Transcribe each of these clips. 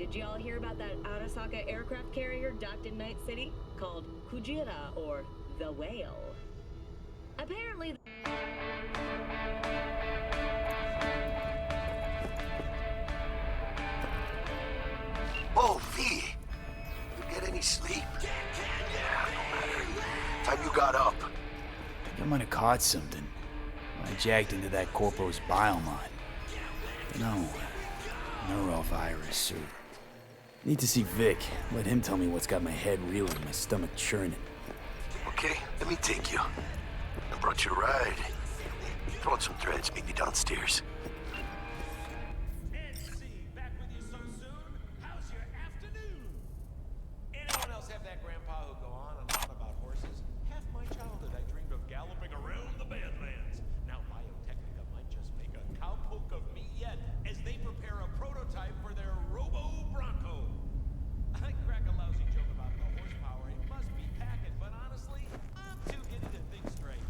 did y'all hear about that Arasaka aircraft carrier docked in Night City? Called Kujira, or the Whale. Apparently... Oh, V! You get any sleep? Yeah, no matter. Time you got up. I think I might have caught something when I jacked into that Corpo's bile mine. No, neurovirus or... Need to see Vic. Let him tell me what's got my head reeling and my stomach churning. Okay, let me take you. I brought you a ride. Throw out some threads, meet me downstairs. Back with you so soon? How's your afternoon? Anyone else have that grandpa who go on and on about horses? Half my childhood I dreamed of galloping around the Badlands. Now Biotechnica might just make a cowpoke of me yet as they prepare a prototype for their Robo Bronco. I crack a lousy joke about the horsepower it must be packing, but honestly, I'm too giddy to think straight.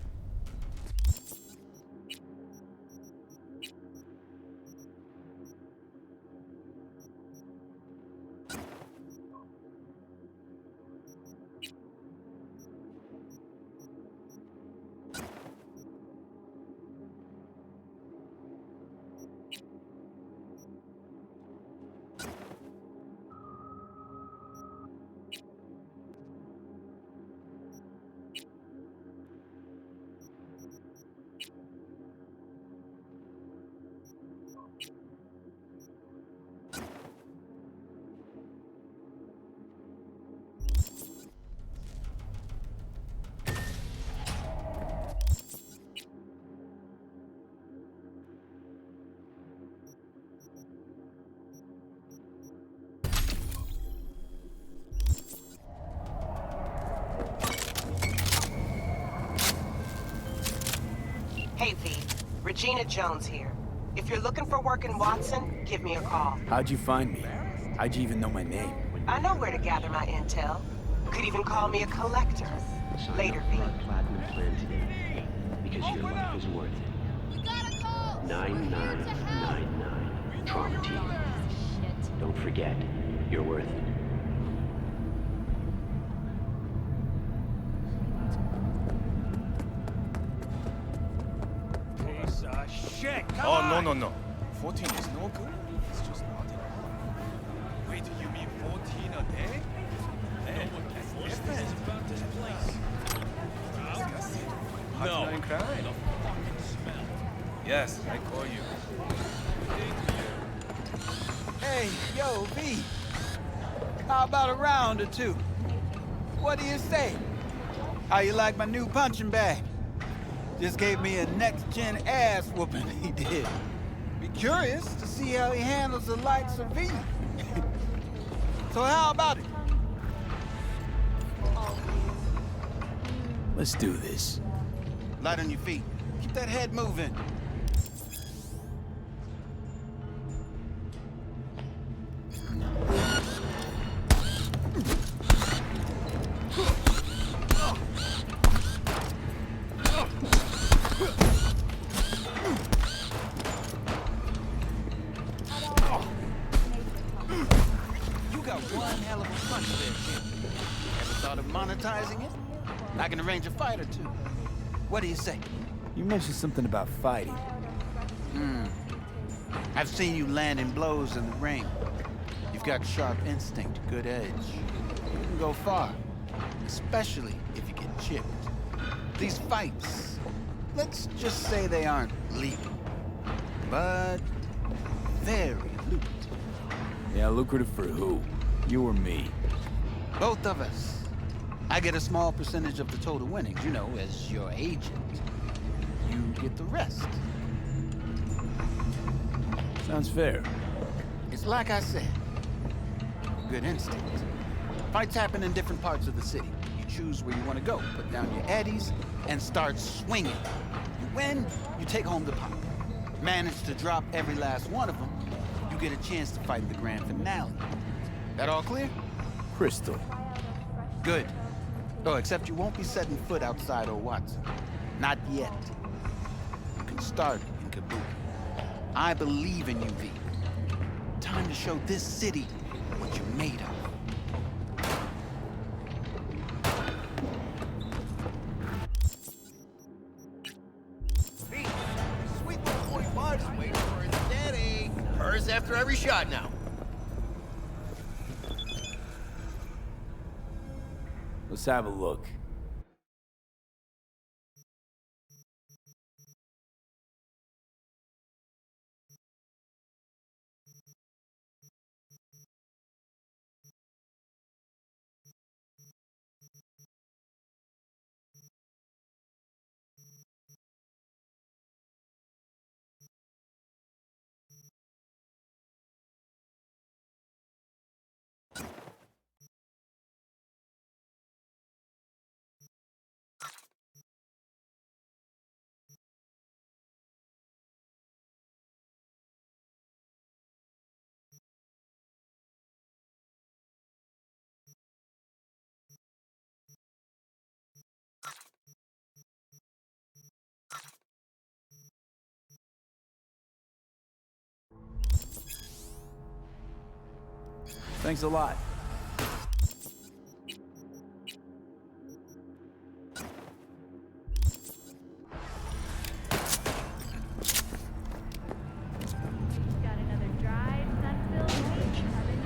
Hey, V. Regina Jones here. If you're looking for work in Watson, give me a call. How'd you find me? How'd you even know my name? I know where to gather my intel. Could even call me a collector. Later, V. Platinum plan today, because your life is worth it. We got a call! 9999 Trauma Team. Don't forget, you're worth it. Piece of shit! Come Oh, on! no. 14 is no good. It's just not enough. Wait, you mean 14 a day? Man, that's different. About this place. No. Crime. Yes, I call you. Hey, yo, V. How about a round or two? What do you say? How you like my new punching bag? Just gave me a next-gen ass whooping, he did. Be curious to see how he handles the likes of V. So how about it? Let's do this. Light on your feet. Keep that head moving. You got one hell of a punch there, kid. Ever thought of monetizing it? I can arrange a fight or two. What do you say? You mentioned something about fighting. I've seen you landing blows in the ring. You've got sharp instinct, good edge. You can go far, especially if you get chipped. These fights, let's just say they aren't legal, but very lucrative. Yeah, lucrative for who? You or me? Both of us. I get a small percentage of the total winnings, you know, as your agent. You get the rest. Sounds fair. It's like I said, good instinct. Fights happen in different parts of the city. You choose where you want to go, put down your eddies, and start swinging. You win, you take home the pop. Manage to drop every last one of them, you get a chance to fight in the grand finale. That all clear? Crystal. Good. Oh, except you won't be setting foot outside old Watson. Not yet. You can start in Kabuki. I believe in you, V. Time to show this city what you're made of. Sweet 45's waiting for his daddy. Hers after every shot now. Let's have a look. Thanks a lot.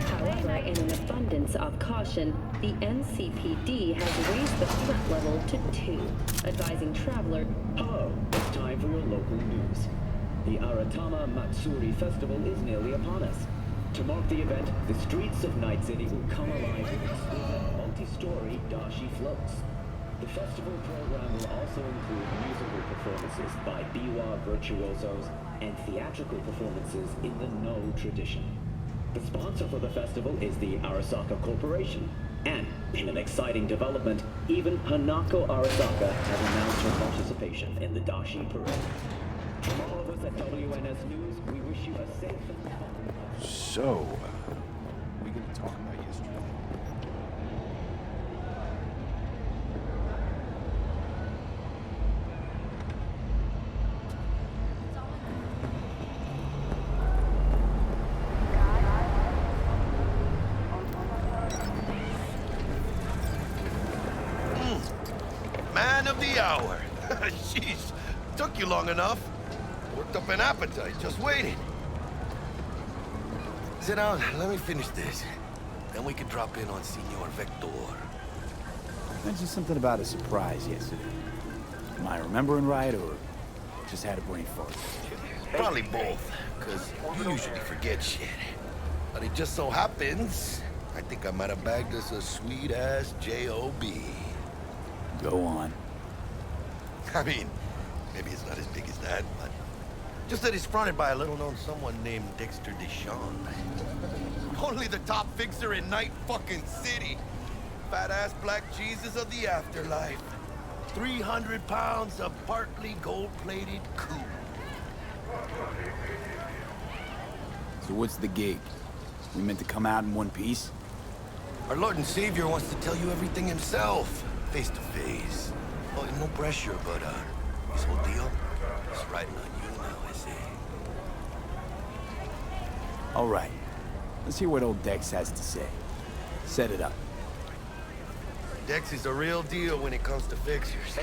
However, in an abundance of caution, the NCPD has raised the threat level to 2, advising travelers. Hello, it's time for your local news. The Aratama Matsuri Festival is nearly upon us. To mark the event, the streets of Night City will come alive with exquisite multi-story dashi floats. The festival program will also include musical performances by biwa virtuosos and theatrical performances in the No tradition. The sponsor for the festival is the Arasaka Corporation. And, in an exciting development, even Hanako Arasaka has announced her participation in the Dashi Parade. From all of us at WNS News, we wish you a safe and fun. So, we gonna talk about yesterday? Man of the hour. Jeez, took you long enough. Worked up an appetite, just waiting. Sit down, let me finish this. Then we can drop in on Senor Vector. You mentioned something about a surprise yesterday. Am I remembering right, or just had a brain fart? Probably both, because you usually forget shit. But it just so happens, I think I might have bagged us a sweet-ass J.O.B. Go on. I mean, maybe it's not as big as that, but just that it's fronted by a little-known someone named Dexter Deshawn. Only the top fixer in Night fucking City. Fat-ass black Jesus of the afterlife. 300 pounds of partly gold-plated coup. So what's the gig? We meant to come out in one piece? Our Lord and Savior wants to tell you everything himself, face to face. Well, no pressure, but this whole deal is riding on you now, is it? All right. Let's hear what old Dex has to say. Set it up. Dex is a real deal when it comes to fixers.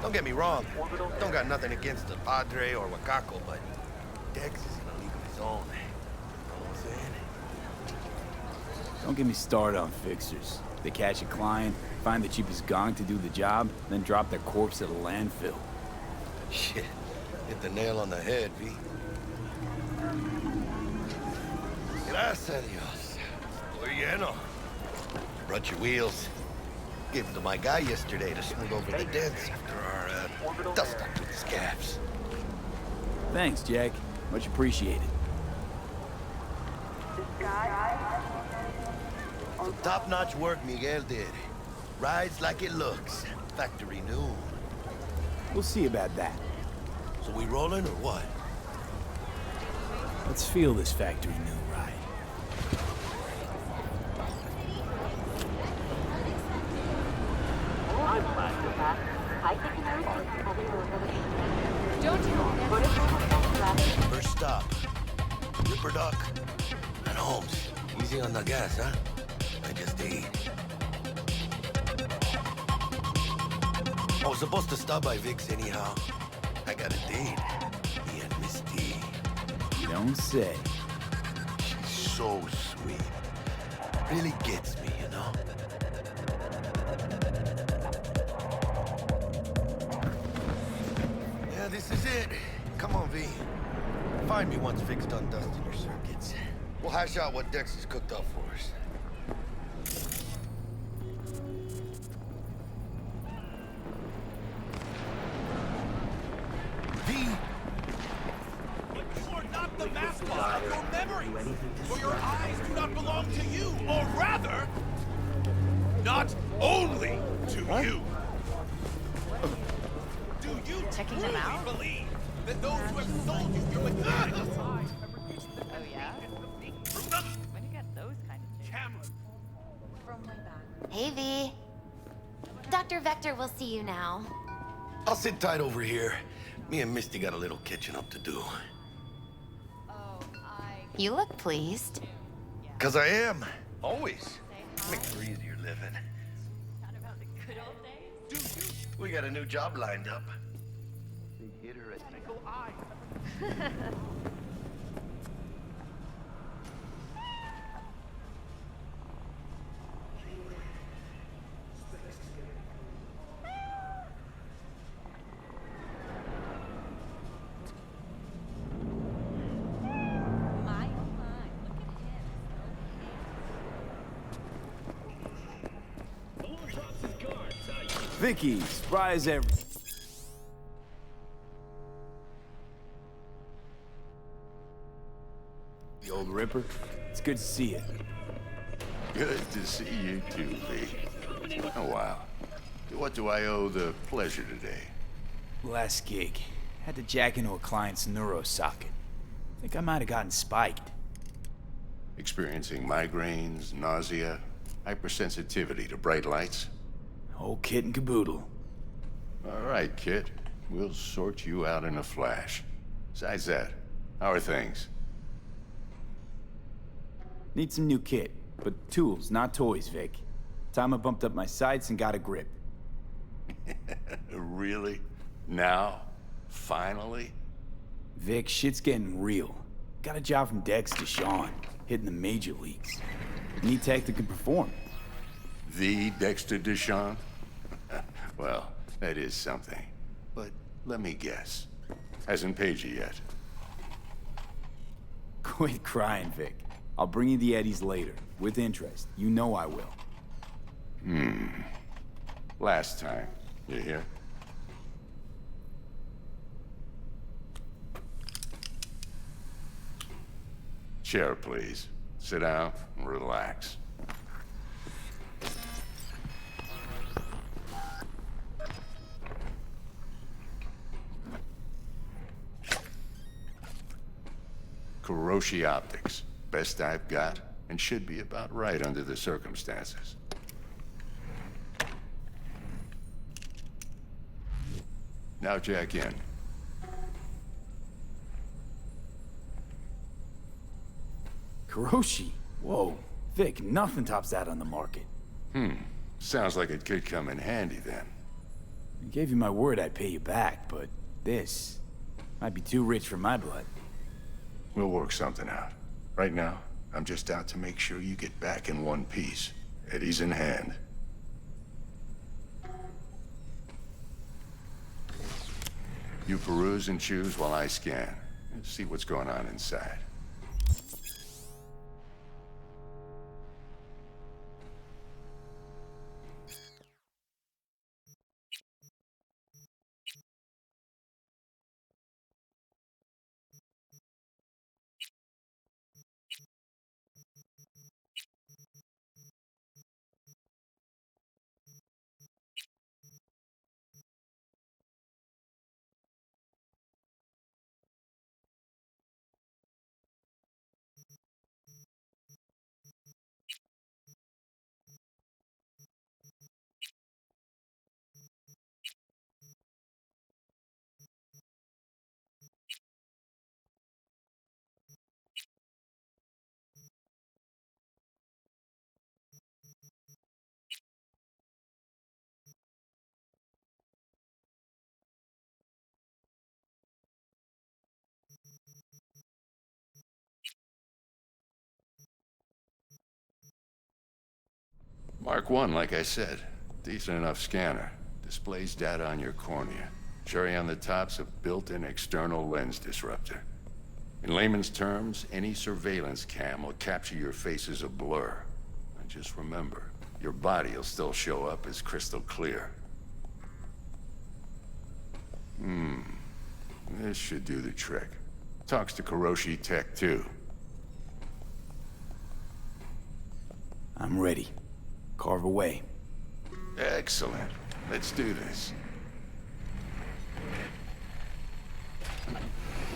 Don't get me wrong, don't got nothing against the Padre or Wakako, but Dex is in a league of his own. Know what I'm saying? Don't get me started on fixers. They catch a client, find the cheapest gong to do the job, then drop their corpse at a landfill. Shit, hit the nail on the head, V. Gracias a Dios. Estoy lleno. Brought your wheels. Gave them to my guy yesterday to smooth over the dents after our dust up with the scabs. Thanks, Jack. Much appreciated. Top-notch work Miguel did. Rides like it looks. Factory new. We'll see about that. So we rolling or what? Let's feel this factory new ride. First stop. Ripper Duck and Holmes. Easy on the gas, huh? I just ate. I was supposed to stop by Vic's anyhow. I got a date. Me and Misty. You don't say. She's so sweet. Really gets me, you know? Yeah, this is it. Come on, V. Find me once Vic's done dusting your circuits. We'll hash out what Dex has cooked up for us. V! But you are not the mascot of your memories, for your eyes do not belong to you, or rather, not only to you. Do you Checking truly them out? believe that those who have sold you your mechanical eyes have reduced the Oh, yeah? through them? When do you get those kind of things? Cameras. From way back. Hey, V. Dr. Vector will see you now. I'll sit tight over here. Me and Misty got a little catching up to do. Oh, You look pleased. 'Cause I am. Always. Makes for easier living. Not about the good old days? We got a new job lined up. Big hitter at Mechanical eye. My, oh my. Look at him. Vicky, spry as ever. The old Ripper. It's good to see you. Good to see you too, V. Oh, wow. What do I owe the pleasure today? Last gig. Had to jack into a client's neuro socket. Think I might have gotten spiked. Experiencing migraines, nausea, hypersensitivity to bright lights? Whole kit and caboodle. All right, kid. We'll sort you out in a flash. Besides that, how are things? Need some new kit, but tools, not toys, Vic. Time I bumped up my sights and got a grip. Really? Now? Finally? Vic, shit's getting real. Got a job from Dex to Sean, hitting the major leagues. Need tech that can perform. The Dexter Deshawn? Well, that is something. But let me guess. Hasn't paid you yet. Quit crying, Vic. I'll bring you the eddies later, with interest. You know I will. Last time. You hear? Chair, please. Sit down and relax. Kuroshi Optics. Best I've got, and should be about right under the circumstances. Now jack in. Kuroshi? Whoa. Vic, nothing tops that on the market. Sounds like it could come in handy then. I gave you my word I'd pay you back, but this might be too rich for my blood. We'll work something out. Right now, I'm just out to make sure you get back in one piece. Eddie's in hand. You peruse and choose while I scan. See what's going on inside. Mark 1, like I said. Decent enough scanner. Displays data on your cornea. Cherry on the top's a built-in external lens disruptor. In layman's terms, any surveillance cam will capture your face as a blur. And just remember, your body will still show up as crystal clear. This should do the trick. Talks to Kuroshi Tech, too. I'm ready. Carve away. Excellent. Let's do this.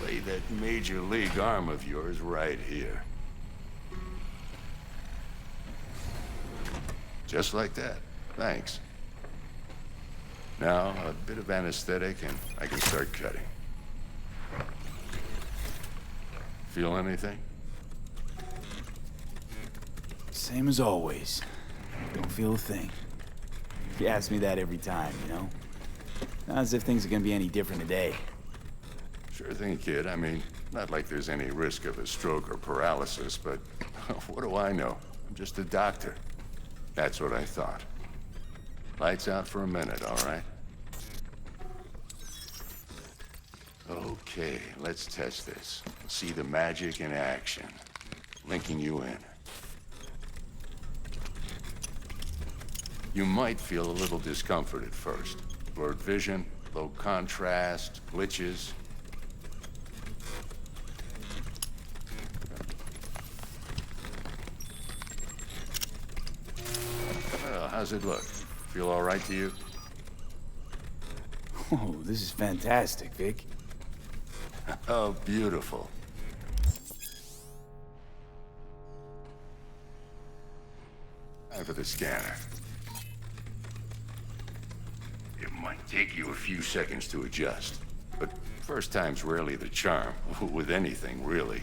Lay that major league arm of yours right here. Just like that. Thanks. Now, a bit of anesthetic and I can start cutting. Feel anything? Same as always. Don't feel a thing. You ask me that every time, you know? Not as if things are gonna be any different today. Sure thing, kid. I mean, not like there's any risk of a stroke or paralysis, but what do I know? I'm just a doctor. That's what I thought. Lights out for a minute, all right? Okay, let's test this. See the magic in action. Linking you in. You might feel a little discomfort at first. Blurred vision, low contrast, glitches. Well, how's it look? Feel all right to you? Oh, this is fantastic, Vic. Oh, beautiful. Time for the scanner. It might take you a few seconds to adjust, but first time's rarely the charm, with anything, really.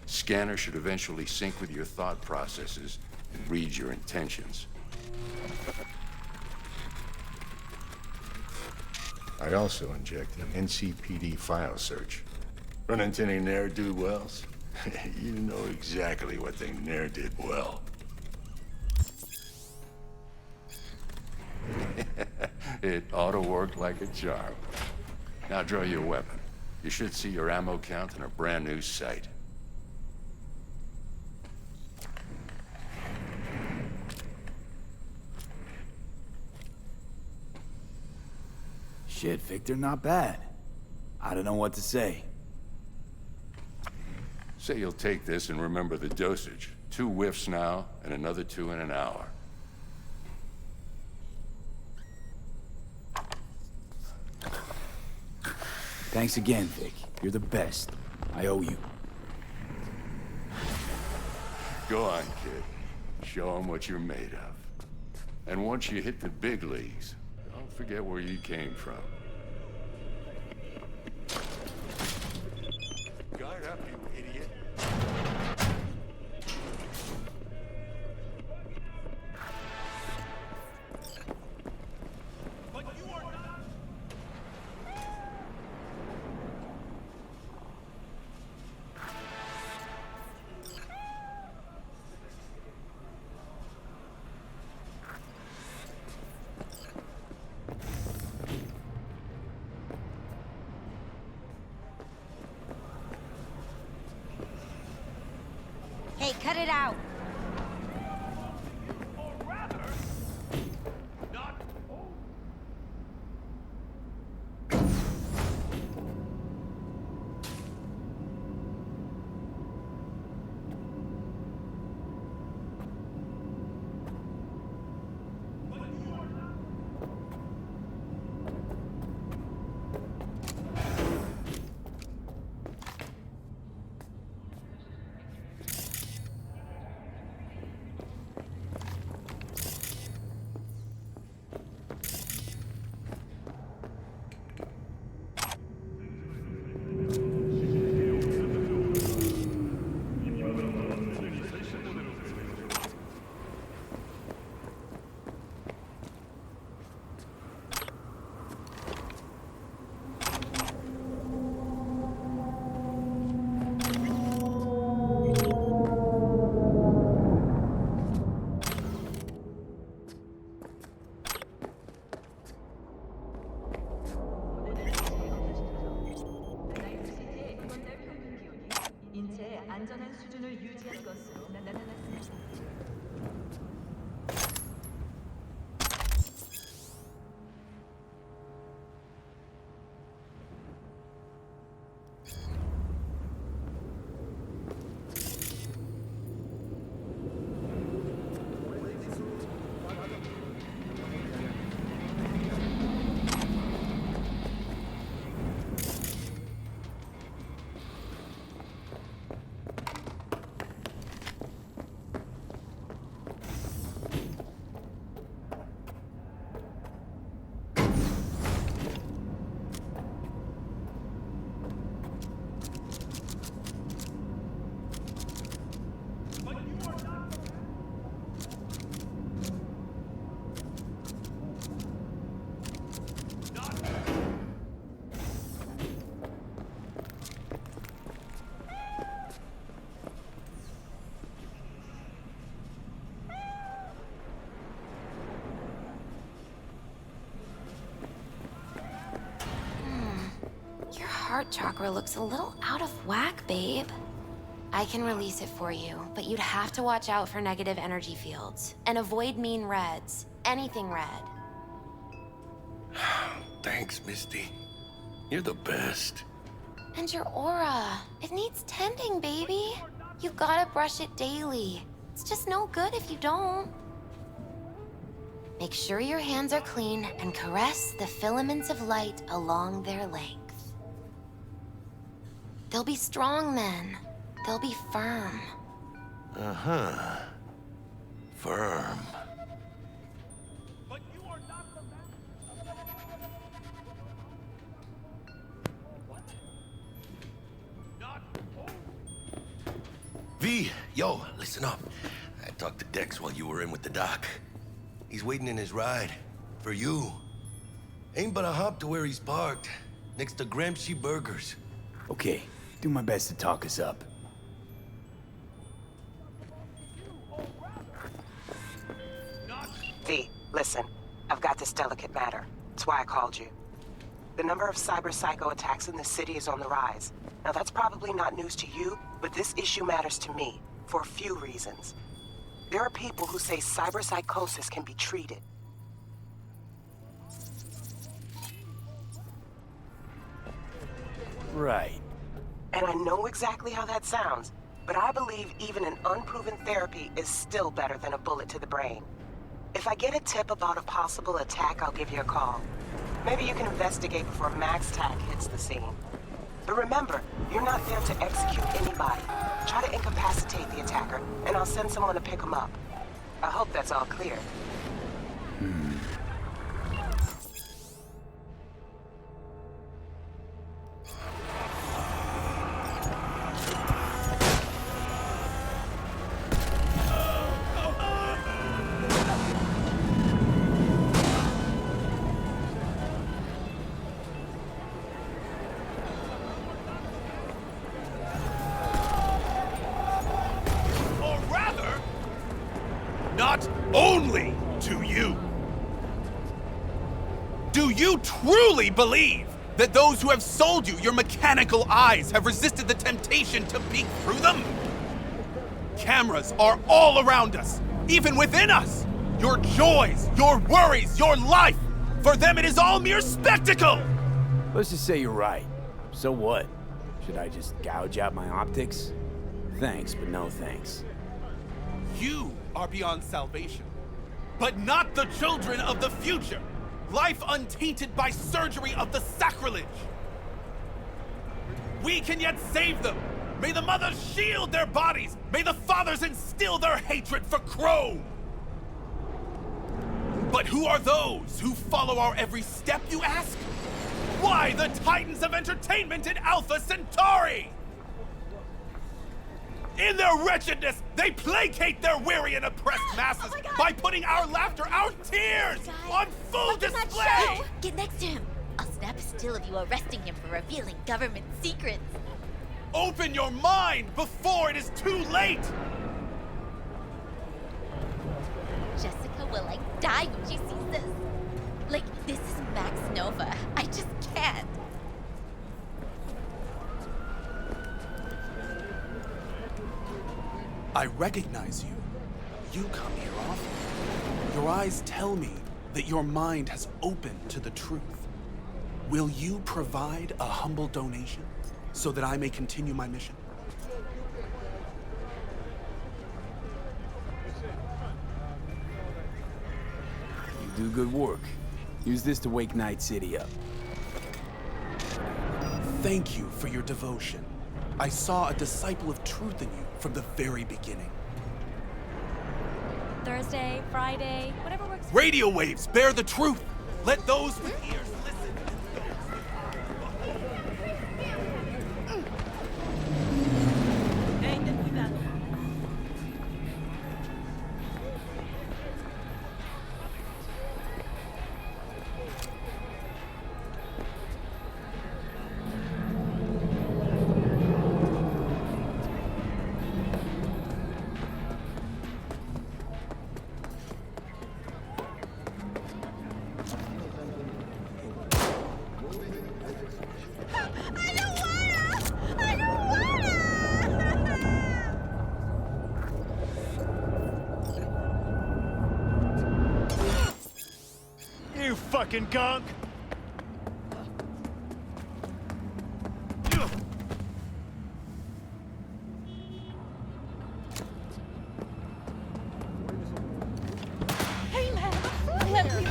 Scanner should eventually sync with your thought processes and read your intentions. I also inject an NCPD file search. Run into any ne'er-do-wells? You know exactly what they ne'er did well. It ought to work like a charm. Now draw your weapon. You should see your ammo count in a brand new sight. Shit, Victor, not bad. I don't know what to say. Say you'll take this and remember the dosage. 2 whiffs now, and another 2 in an hour. Thanks again, Vic. You're the best. I owe you. Go on, kid. Show them what you're made of. And once you hit the big leagues, don't forget where you came from. Guard up, you idiot. Hey, cut it out. 안전한 수준을 유지한 것으로 나타났습니다. Your heart chakra looks a little out of whack, babe. I can release it for you, but you'd have to watch out for negative energy fields and avoid mean reds. Anything red. Thanks, Misty. You're the best. And your aura. It needs tending, baby. You gotta brush it daily. It's just no good if you don't. Make sure your hands are clean and caress the filaments of light along their length. They'll be strong then. They'll be firm. Uh-huh. Firm. But you are not the man. What? Not. V, yo, listen up. I talked to Dex while you were in with the doc. He's waiting in his ride. For you. Ain't but a hop to where he's parked. Next to Gramsci Burgers. Okay, do my best to talk us up. V, listen. I've got this delicate matter. That's why I called you. The number of cyber psycho attacks in the city is on the rise. Now that's probably not news to you, but this issue matters to me for a few reasons. There are people who say cyberpsychosis can be treated. Right. And I know exactly how that sounds, but I believe even an unproven therapy is still better than a bullet to the brain. If I get a tip about a possible attack, I'll give you a call. Maybe you can investigate before Max Tack hits the scene. But remember, you're not there to execute anybody. Try to incapacitate the attacker, and I'll send someone to pick him up. I hope that's all clear. Or rather, not only to you. Do you truly believe that those who have sold you your mechanical eyes have resisted the temptation to peek through them? Cameras are all around us, even within us. Your joys, your worries, your life. For them, it is all mere spectacle. Let's just say you're right. So what? Should I just gouge out my optics? Thanks, but no thanks. You are beyond salvation, but not the children of the future. Life untainted by surgery of the sacrilege. We can yet save them. May the mothers shield their bodies. May the fathers instill their hatred for Crow. But who are those who follow our every step, you ask? Why, the titans of entertainment in Alpha Centauri! In their wretchedness, they placate their weary and oppressed masses by putting our laughter, our tears, on full display! Get next to him. I'll snap a still of you arresting him for revealing government secrets. Open your mind before it is too late! Jessica will die when she sees this. This is Max Nova. I just can't. I recognize you. You come here often. Your eyes tell me that your mind has opened to the truth. Will you provide a humble donation so that I may continue my mission? You do good work. Use this to wake Night City up. Thank you for your devotion. I saw a disciple of truth in you from the very beginning. Thursday, Friday, whatever works. Radio waves bear the truth. Let those with ears listen. You fucking gunk! Hey, man! Let me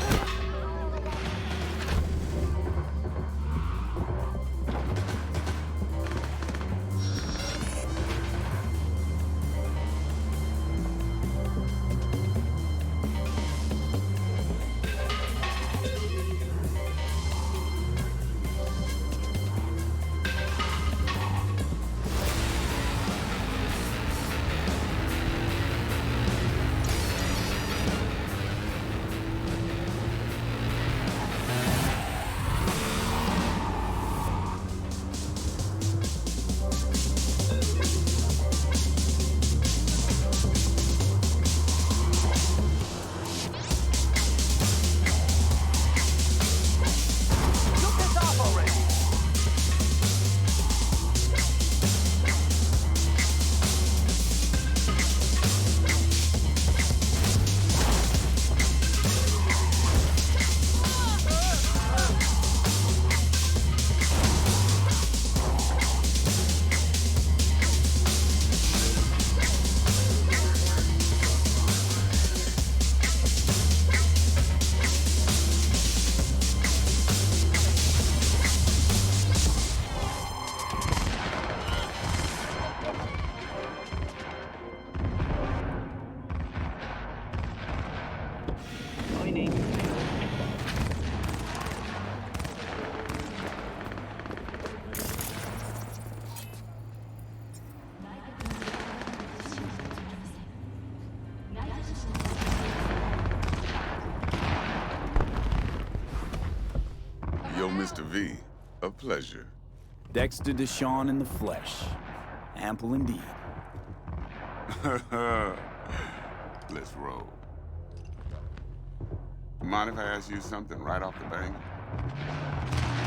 Yo, Mr. V, a pleasure. Dexter Deshawn in the flesh. Ample indeed. Let's roll. Mind if I ask you something right off the bang?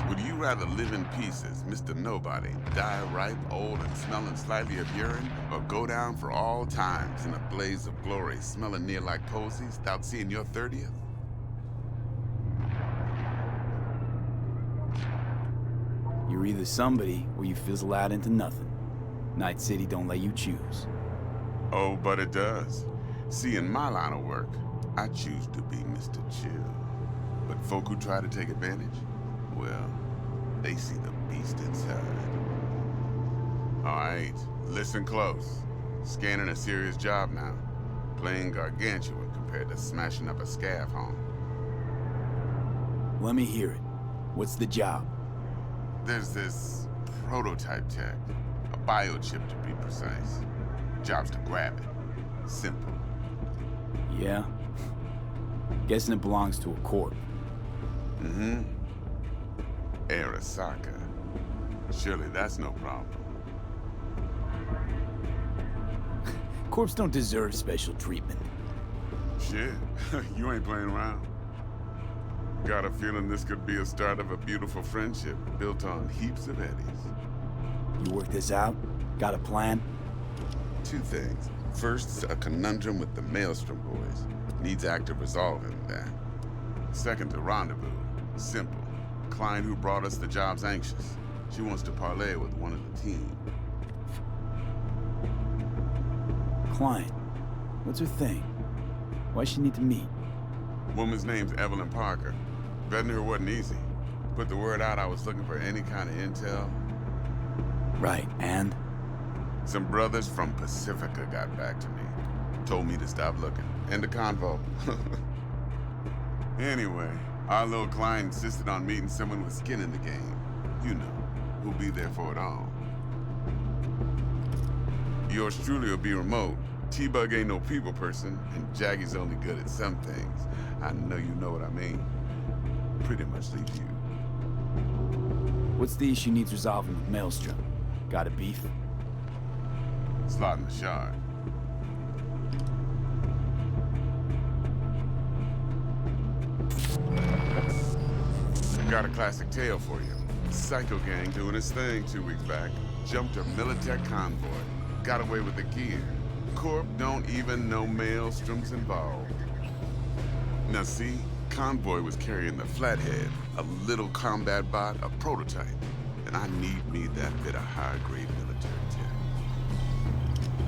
Would you rather live in pieces, Mr. Nobody, die ripe, old, and smelling slightly of urine, or go down for all times in a blaze of glory, smelling near like posies, without seeing your 30th? You're either somebody or you fizzle out into nothing. Night City don't let you choose. Oh, but it does. See, in my line of work, I choose to be Mr. Chill. But folk who try to take advantage, well, they see the beast inside. All right, listen close. Scanning a serious job now. Playing gargantuan compared to smashing up a scav home. Let me hear it. What's the job? There's this prototype tech, a biochip to be precise. Job's to grab it. Simple. Yeah? Guessing it belongs to a corp. Mm-hmm. Arasaka. Surely that's no problem. Corps don't deserve special treatment. Shit, you ain't playing around. Got a feeling this could be a start of a beautiful friendship built on heaps of eddies. You work this out? Got a plan? Two things. First, a conundrum with the Maelstrom boys. Needs active resolving that. Second, a rendezvous. Simple. Client who brought us the job's anxious. She wants to parlay with one of the team. Client. What's her thing? Why she need to meet? Woman's name's Evelyn Parker. Vetting her wasn't easy. Put the word out I was looking for any kind of intel. Right, and? Some brothers from Pacifica got back to me. Told me to stop looking. End of convo. Anyway, our little client insisted on meeting someone with skin in the game. You know, who'll be there for it all. Yours truly will be remote. T-Bug ain't no people person, and Jaggy's only good at some things. I know you know what I mean. Pretty much leave you. What's the issue needs resolving with Maelstrom? Got a beef? Slot in the shard. Got a classic tale for you. Psycho gang doing his thing 2 weeks back. Jumped a Militech convoy. Got away with the gear. Corp don't even know Maelstrom's involved. Now see, convoy was carrying the Flathead, a little combat bot, a prototype. And I need me that bit of high-grade military tech.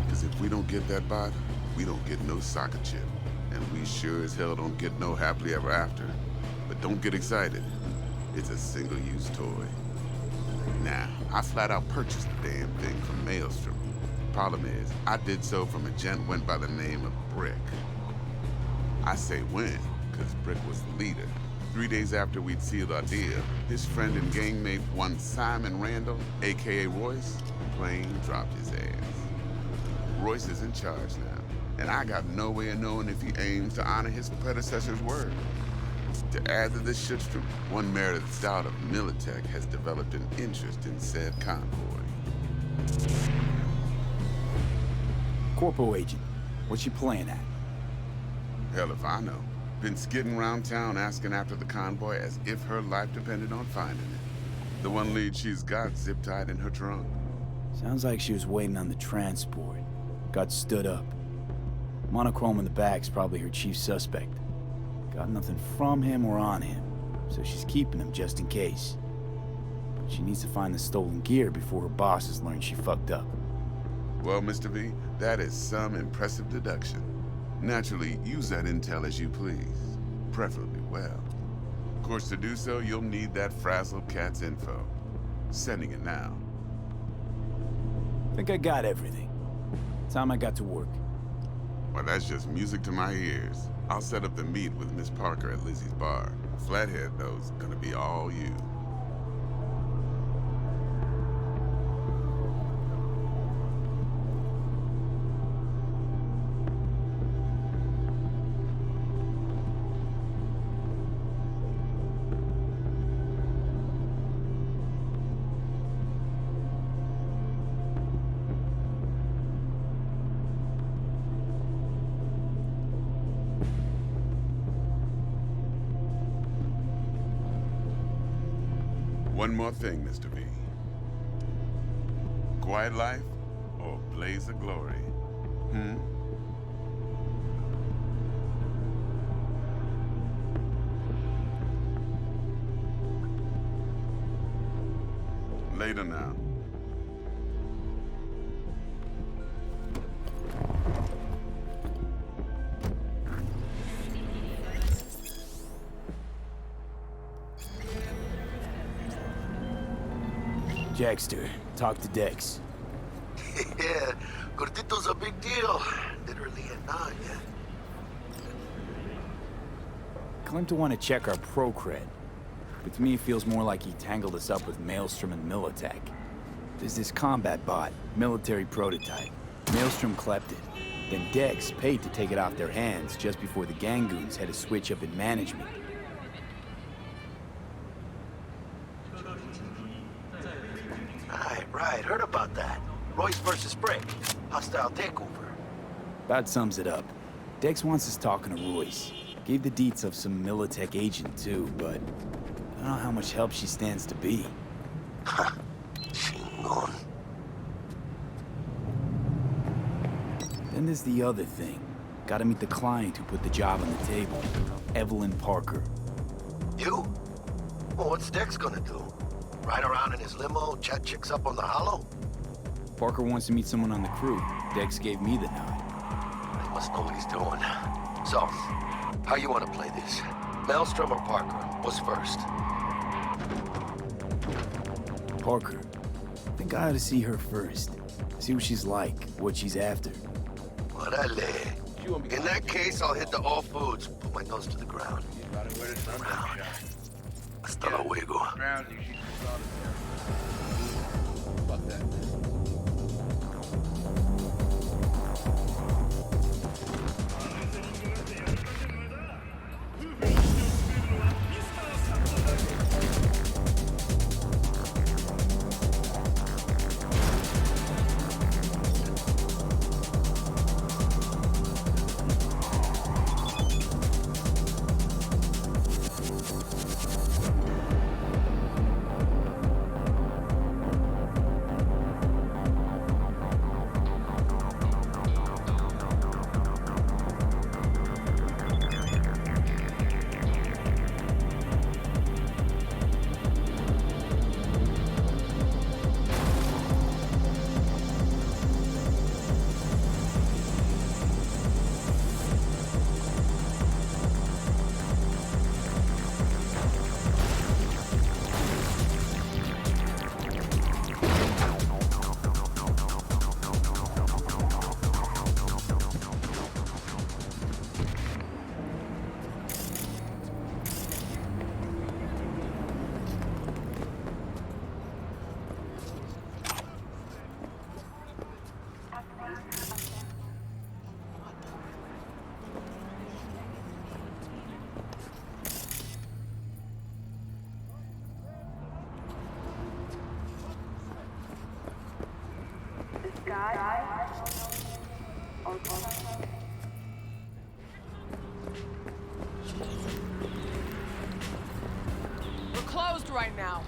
Because if we don't get that bot, we don't get no soccer chip. And we sure as hell don't get no happily ever after. But don't get excited. It's a single-use toy. Now, I flat out purchased the damn thing from Maelstrom. Problem is, I did so from a gent went by the name of Brick. I say when, because Brick was the leader. 3 days after we'd sealed our deal, his friend and gangmate, one Simon Randall, a.k.a. Royce, plain dropped his ass. Royce is in charge now, and I got no way of knowing if he aims to honor his predecessor's word. To add to this shitstorm, one Meredith Stout of Militech has developed an interest in said convoy. Corpo agent. What's she playing at? Hell if I know. Been skidding around town asking after the convoy as if her life depended on finding it. The one lead she's got zip-tied in her trunk. Sounds like she was waiting on the transport. Got stood up. Monochrome in the back's probably her chief suspect. Got nothing from him or on him, so she's keeping him just in case. But she needs to find the stolen gear before her bosses learn she fucked up. Well, Mr. V, that is some impressive deduction. Naturally, use that intel as you please. Preferably well. Of course, to do so, you'll need that frazzled cat's info. Sending it now. Think I got everything. Time I got to work. Well, that's just music to my ears. I'll set up the meet with Miss Parker at Lizzie's bar. Flathead, though, is gonna be all you. One more thing, Mr. V. Quiet life or blaze of glory? Later now. Jackster, talk to Dex. Yeah, Gordito's a big deal. Literally and not yet. Claimed to want to check our pro cred. But to me, it feels more like he tangled us up with Maelstrom and Militech. There's this combat bot, military prototype. Maelstrom clept it. Then Dex paid to take it off their hands just before the Gangoons had a switch up in management. Right, heard about that. Royce versus Brick. Hostile takeover. About sums it up. Dex wants us talking to Royce. Gave the deets of some Militech agent too, but I don't know how much help she stands to be. Chingon. Then there's the other thing. Gotta meet the client who put the job on the table. Evelyn Parker. You? Well, what's Dex gonna do? Ride around in his limo, chat chicks up on the hollow? Parker wants to meet someone on the crew. Dex gave me the nod. He must know what he's doing. So, how you want to play this? Maelstrom or Parker? What's first? Parker. I think I ought to see her first. See what she's like, what she's after. Orale. In that case, I'll hit the all foods. Put my nose to the ground. Ground. Hasta luego. Fuck that. We're closed right now.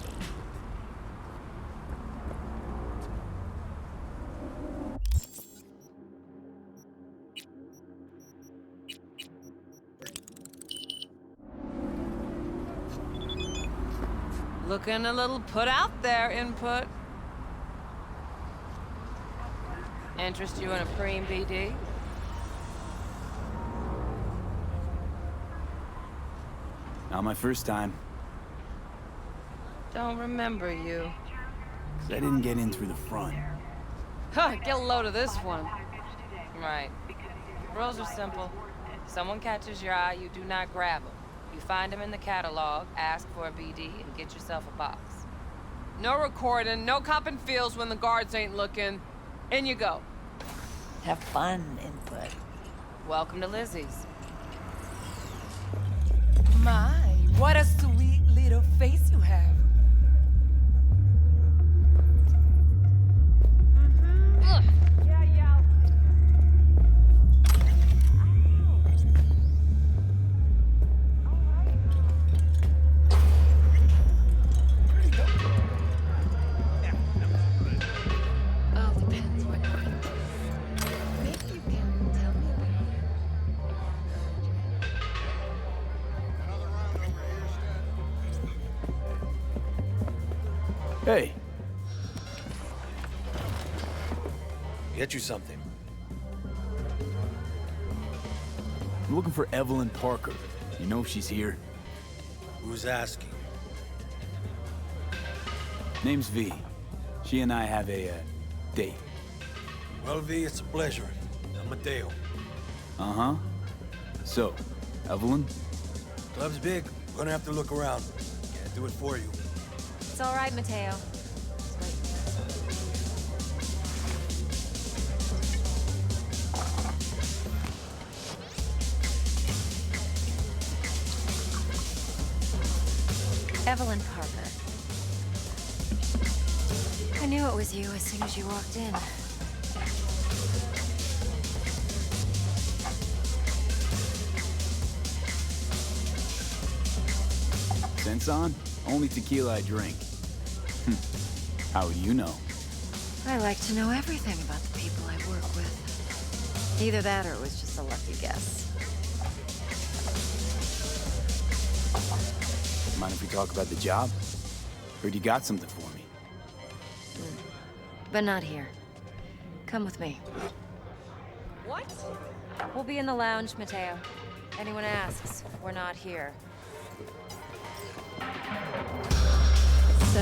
Looking a little put out there, Input. Interest you in a preem BD? Not my first time. Don't remember you. 'Cause I didn't get in through the front. Huh, get a load of this one. Right. Rules are simple. Someone catches your eye, you do not grab them. You find them in the catalog, ask for a BD, and get yourself a box. No recording, no copping feels when the guards ain't looking. In you go. Have fun, Input. Welcome to Lizzie's. My, what a sweet little face you have. Ugh. Yeah. All depends what kind. Maybe you can tell me about Hey. Get you something. I'm looking for Evelyn Parker. You know if she's here? Who's asking? Name's V. She and I have a, date. Well, V, it's a pleasure. I'm Mateo. Uh-huh. So, Evelyn? Club's big. Gonna have to look around. Can't do it for you. It's all right, Mateo. Evelyn Parker. I knew it was you as soon as you walked in. Sense on? Only tequila I drink. How do you know? I like to know everything about the people I work with. Either that or it was just a lucky guess. Mind if we talk about the job? Heard you got something for me. But not here. Come with me. What? We'll be in the lounge, Mateo. Anyone asks, we're not here. So,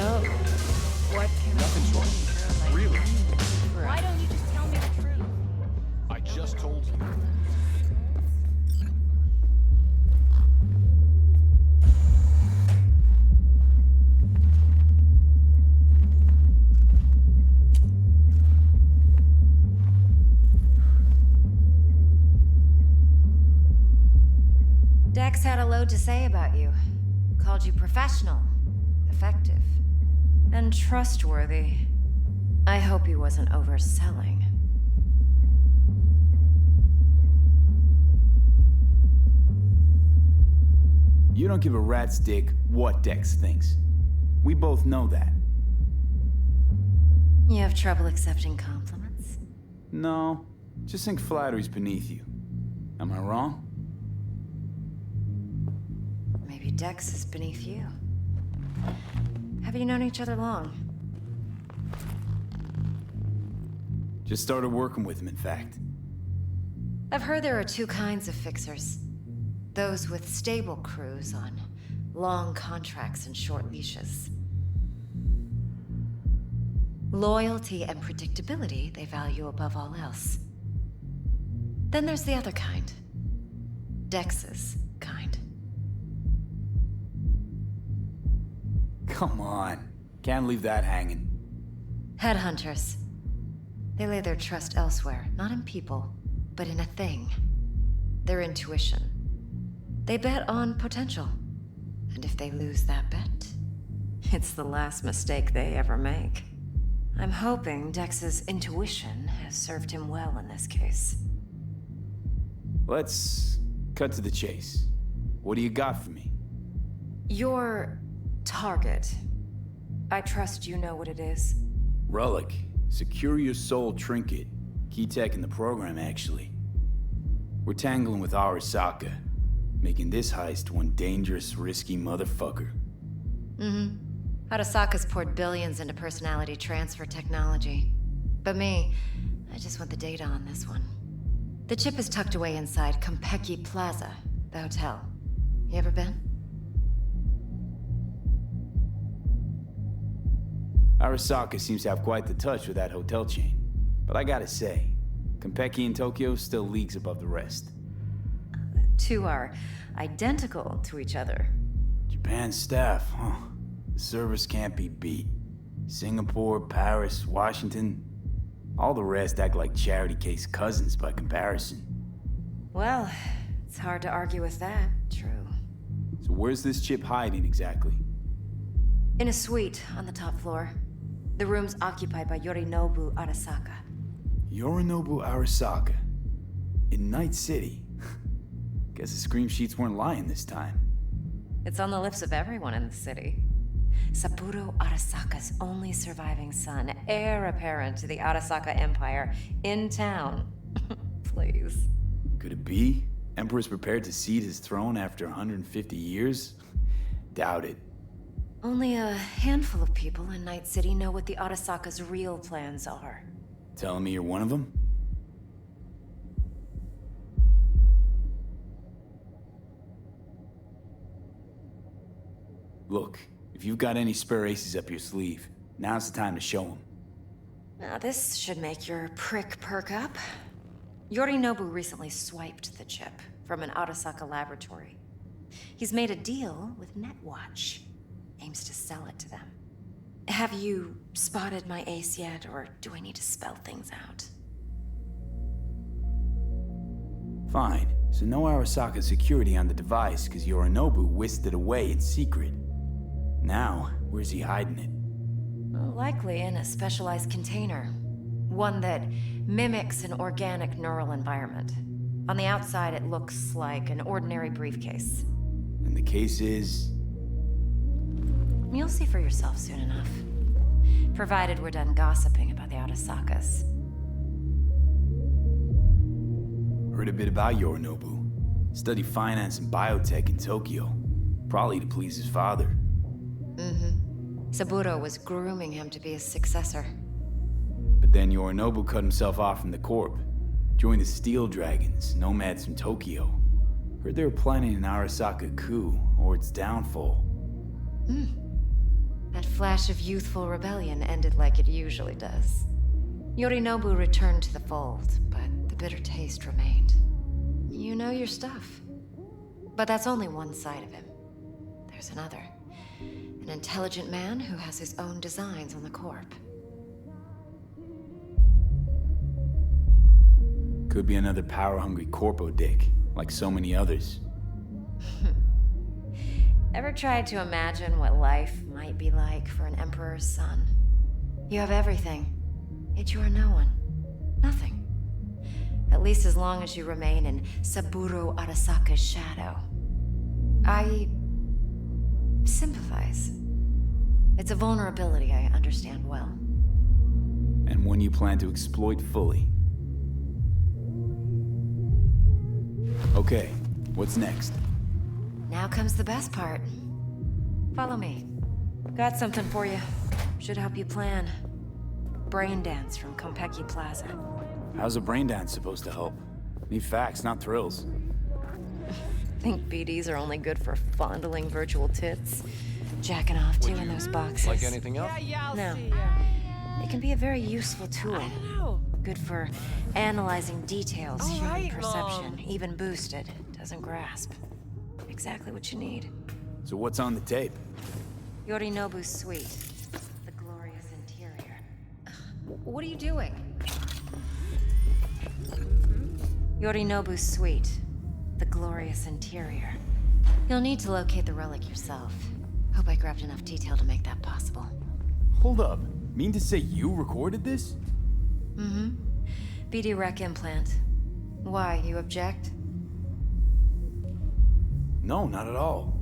what can Nothing's wrong. Really? Why don't you just tell me the truth? I just told you. Dex had a load to say about you. Called you professional, effective, and trustworthy. I hope he wasn't overselling. You don't give a rat's dick what Dex thinks. We both know that. You have trouble accepting compliments? No, just think flattery's beneath you. Am I wrong? Maybe Dex is beneath you. Have you known each other long? Just started working with him, in fact. I've heard there are two kinds of fixers. Those with stable crews on long contracts and short leashes. Loyalty and predictability they value above all else. Then there's the other kind. Dex's kind. Come on. Can't leave that hanging. Headhunters. They lay their trust elsewhere, not in people, but in a thing. Their intuition. They bet on potential. And if they lose that bet, it's the last mistake they ever make. I'm hoping Dex's intuition has served him well in this case. Let's cut to the chase. What do you got for me? Your target. I trust you know what it is. Relic. Secure your soul trinket. Key tech in the program, actually. We're tangling with Arasaka, making this heist one dangerous, risky motherfucker. Mm-hmm. Arasaka's poured billions into personality transfer technology. But me, I just want the data on this one. The chip is tucked away inside Konpeki Plaza, the hotel. You ever been? Arasaka seems to have quite the touch with that hotel chain. But I gotta say, Konpeki in Tokyo still leagues above the rest. The two are identical to each other. Japan's staff, huh? The service can't be beat. Singapore, Paris, Washington. All the rest act like charity case cousins by comparison. Well, it's hard to argue with that. True. So where's this chip hiding exactly? In a suite on the top floor. The room's occupied by Yorinobu Arasaka. Yorinobu Arasaka? In Night City? Guess the scream sheets weren't lying this time. It's on the lips of everyone in the city. Saburo Arasaka's only surviving son, heir apparent to the Arasaka Empire, in town. Please. Could it be? Emperor's prepared to cede his throne after 150 years? Doubt it. Only a handful of people in Night City know what the Arasaka's real plans are. Telling me you're one of them? Look, if you've got any spare aces up your sleeve, now's the time to show them. Now this should make your prick perk up. Yorinobu recently swiped the chip from an Arasaka laboratory. He's made a deal with Netwatch. Aims to sell it to them. Have you spotted my ace yet, or do I need to spell things out? Fine. So no Arasaka security on the device, because Yorinobu whisked it away in secret. Now, where's he hiding it? Well, likely in a specialized container. One that mimics an organic neural environment. On the outside, it looks like an ordinary briefcase. And the case is... You'll see for yourself soon enough. Provided we're done gossiping about the Arasakas. Heard a bit about Yorinobu. Studied finance and biotech in Tokyo. Probably to please his father. Mm-hmm. Saburo was grooming him to be his successor. But then Yorinobu cut himself off from the Corp. Joined the Steel Dragons, nomads from Tokyo. Heard they were planning an Arasaka coup, or its downfall. That flash of youthful rebellion ended like it usually does. Yorinobu returned to the fold, but the bitter taste remained. You know your stuff. But that's only one side of him. There's another. An intelligent man who has his own designs on the Corp. Could be another power-hungry corpo dick, like so many others. Ever tried to imagine what life might be like for an emperor's son? You have everything, yet you are no one. Nothing. At least as long as you remain in Saburo Arasaka's shadow. I sympathize. It's a vulnerability I understand well. And one you plan to exploit fully. Okay, what's next? Now comes the best part. Follow me. Got something for you. Should help you plan. Brain dance from Konpeki Plaza. How's a brain dance supposed to help? Need facts, not thrills. Think BDs are only good for fondling virtual tits? Jacking off to in those boxes? Like anything else? No. It can be a very useful tool. Good for analyzing details, human perception, even boosted. Doesn't grasp. Exactly what you need. So what's on the tape? Yorinobu's suite. The glorious interior. What are you doing? Yorinobu's suite. The glorious interior. You'll need to locate the relic yourself. Hope I grabbed enough detail to make that possible. Hold up. Mean to say you recorded this? Mm-hmm. BD Rec implant. Why, you object? No, not at all.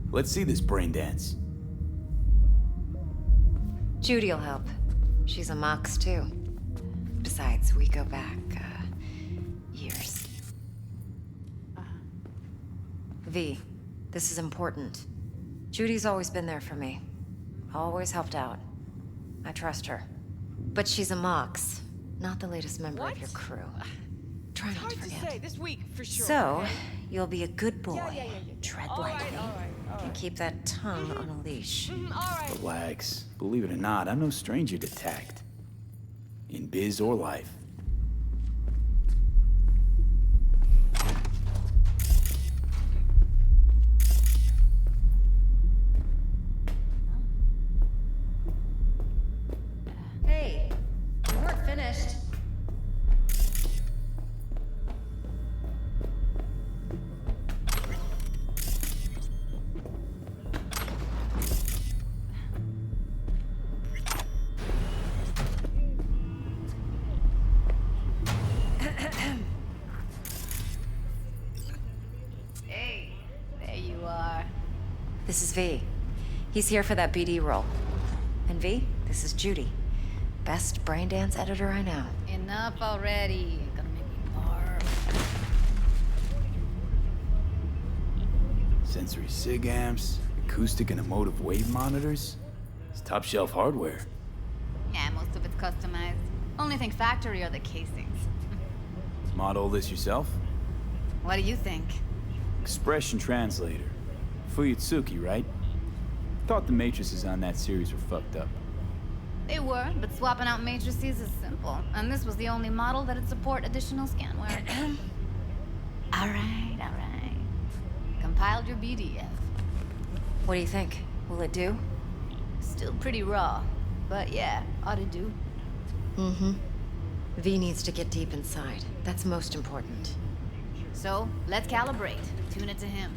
Let's see this brain dance. Judy'll help. She's a Mox, too. Besides, we go back, years. V, this is important. Judy's always been there for me. Always helped out. I trust her. But she's a Mox, not the latest member of your crew. Try not to forget. Say, this week, for sure. So, you'll be a good boy. Tread All lightly. right. And keep that tongue on a leash. Relax. Believe it or not, I'm no stranger to tact. In biz or life. Hey, we weren't finished. Hey, there you are. This is V. He's here for that BD role. And V, this is Judy. Best brain dance editor I know. Enough already. You're gonna make me barf. Sensory SIG amps, acoustic and emotive wave monitors. It's top shelf hardware. Yeah, most of it's customized. Only thing factory are the casings. Model this yourself? What do you think? Expression translator. Fuyutsuki, right? Thought the matrices on that series were fucked up. They were, but swapping out matrices is simple. And this was the only model that'd support additional scanware. All right. Compiled your BDF. What do you think? Will it do? Still pretty raw, but yeah, ought to do. Mm-hmm. V needs to get deep inside. That's most important. So, let's calibrate. Tune it to him.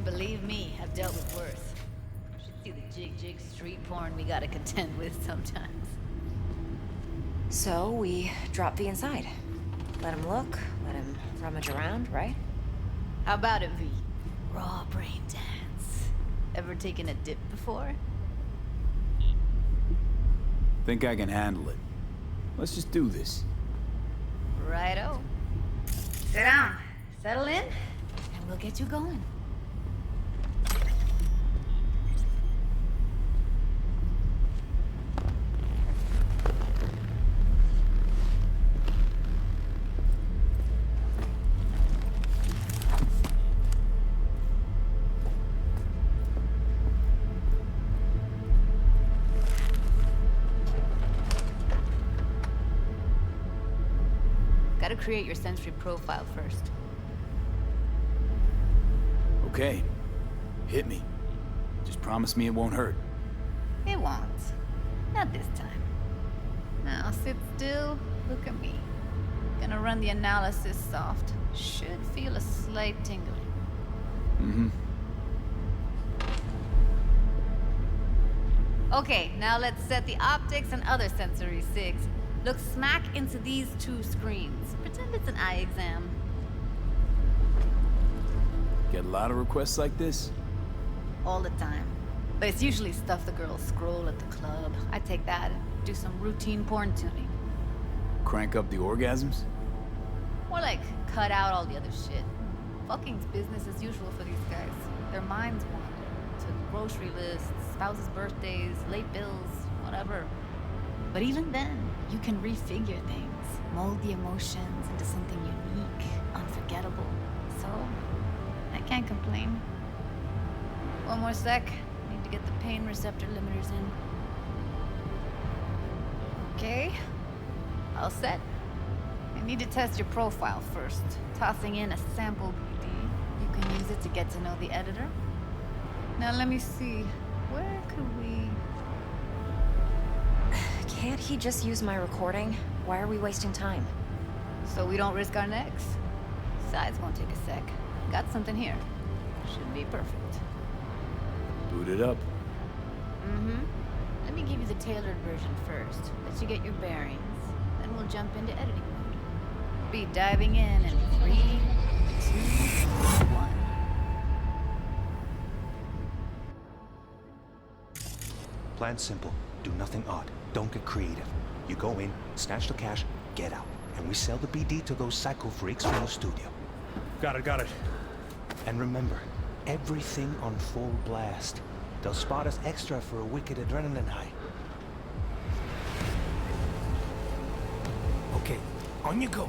Believe me, I've dealt with worse. Should see the jig street porn we gotta contend with sometimes. So, we drop V inside. Let him look, let him rummage around, right? How about it, V? Raw brain dance. Ever taken a dip before? Think I can handle it. Let's just do this. Righto. Sit down, settle in, and we'll get you going. Gotta create your sensory profile first. Okay. Hit me. Just promise me it won't hurt. It won't. Not this time. Now sit still, look at me. Gonna run the analysis soft. Should feel a slight tingling. Mm-hmm. Okay, now let's set the optics and other sensory sigs. Look smack into these two screens. Pretend it's an eye exam. Get a lot of requests like this? All the time. But it's usually stuff the girls scroll at the club. I take that and do some routine porn tuning. Crank up the orgasms? More like cut out all the other shit. Fucking's business as usual for these guys. Their minds wander to grocery lists, spouses' birthdays, late bills, whatever. But even then, you can refigure things, mold the emotions into something unique, unforgettable. So, I can't complain. One more sec. Need to get the pain receptor limiters in. Okay. All set. I need to test your profile first. Tossing in a sample BD. You can use it to get to know the editor. Now let me see. Where could we... Can't he just use my recording? Why are we wasting time? So we don't risk our necks? Besides, won't take a sec. Got something here. Should be perfect. Boot it up. Mm-hmm. Let me give you the tailored version first. Let you get your bearings. Then we'll jump into editing mode. Be diving in 3, 2, 1. Plan simple. Do nothing odd. Don't get creative. You go in, snatch the cash, get out. And we sell the BD to those psycho freaks from the studio. Got it. And remember, everything on full blast. They'll spot us extra for a wicked adrenaline high. Okay, on you go.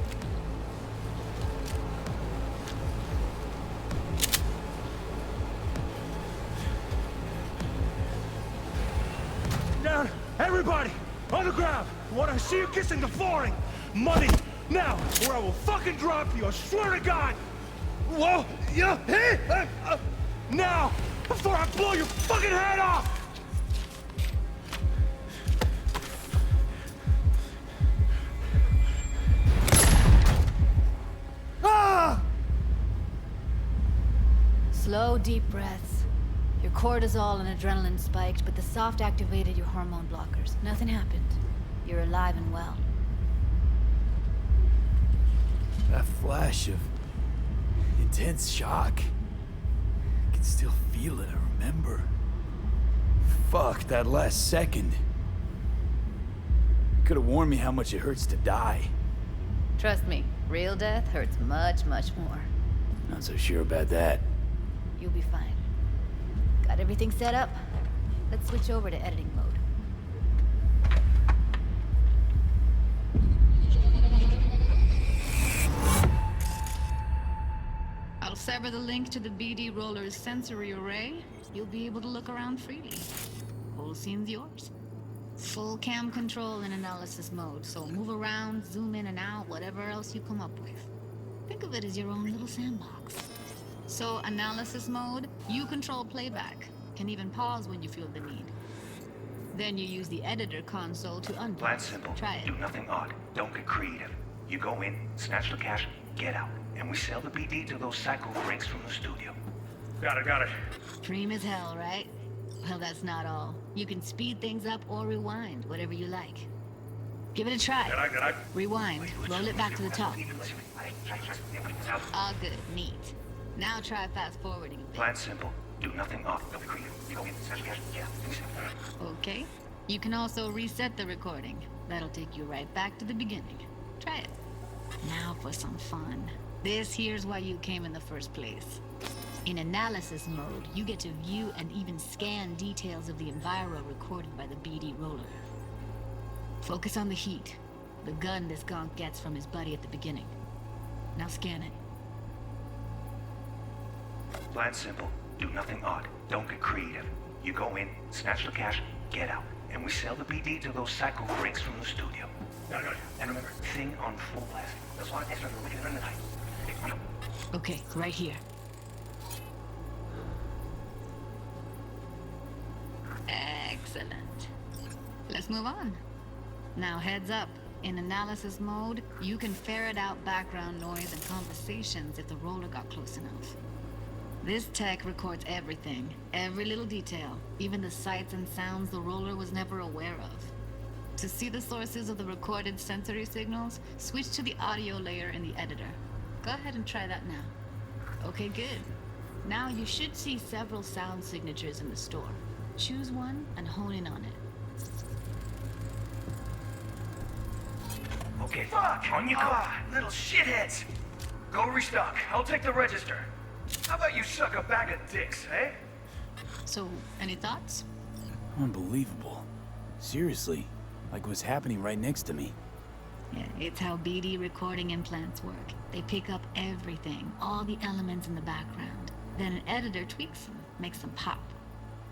Down! Everybody! On the ground! I want to see you kissing the flooring! Money! Now! Or I will fucking drop you! I swear to God! Whoa! Yeah! Hey! Now! Before I blow your fucking head off! Ah! Slow, deep breaths. Your cortisol and adrenaline spiked, but the soft activated your hormone blockers. Nothing happened. You're alive and well. That flash of intense shock. I can still feel it, I remember. Fuck, that last second. Could have warned me how much it hurts to die. Trust me, real death hurts much, much more. Not so sure about that. You'll be fine. Got everything set up? Let's switch over to editing mode. I'll sever the link to the BD Roller's sensory array. You'll be able to look around freely. Whole scene's yours. Full cam control in analysis mode, so move around, zoom in and out, whatever else you come up with. Think of it as your own little sandbox. So, analysis mode, you control playback. Can even pause when you feel the need. Then you use the editor console to unpause. Plan simple. Try it. Do nothing odd. Don't get creative. You go in, snatch the cash, get out. And we sell the BD to those psycho freaks from the studio. Got it. Cream as hell, right? Well, that's not all. You can speed things up or rewind, whatever you like. Give it a try. Did I? Rewind. Roll it back to the top. All good. Neat. Now try fast forwarding a bit. Plan simple. Do nothing odd. Don't be creative. You go in, snatch the cash, get out. Okay. You can also reset the recording. That'll take you right back to the beginning. Try it. Now for some fun. This here's why you came in the first place. In analysis mode, you get to view and even scan details of the enviro recorded by the BD roller. Focus on the heat, the gun this gonk gets from his buddy at the beginning. Now scan it. Plan simple. Do nothing odd. Don't get creative. You go in, snatch the cash, get out. And we sell the BD to those psycho freaks from the studio. And remember, thing on full blast. That's why extra we can run the night. Okay, right here. Excellent. Let's move on. Now heads up. In analysis mode, you can ferret out background noise and conversations if the roller got close enough. This tech records everything, every little detail, even the sights and sounds the roller was never aware of. To see the sources of the recorded sensory signals, switch to the audio layer in the editor. Go ahead and try that now. Okay, good. Now you should see several sound signatures in the store. Choose one and hone in on it. Okay, fuck! On you go! Little shitheads! Go restock. I'll take the register. How about you suck a bag of dicks, eh? So, any thoughts? Unbelievable. Seriously, like what's happening right next to me. Yeah, it's how BD recording implants work. They pick up everything, all the elements in the background. Then an editor tweaks them, makes them pop.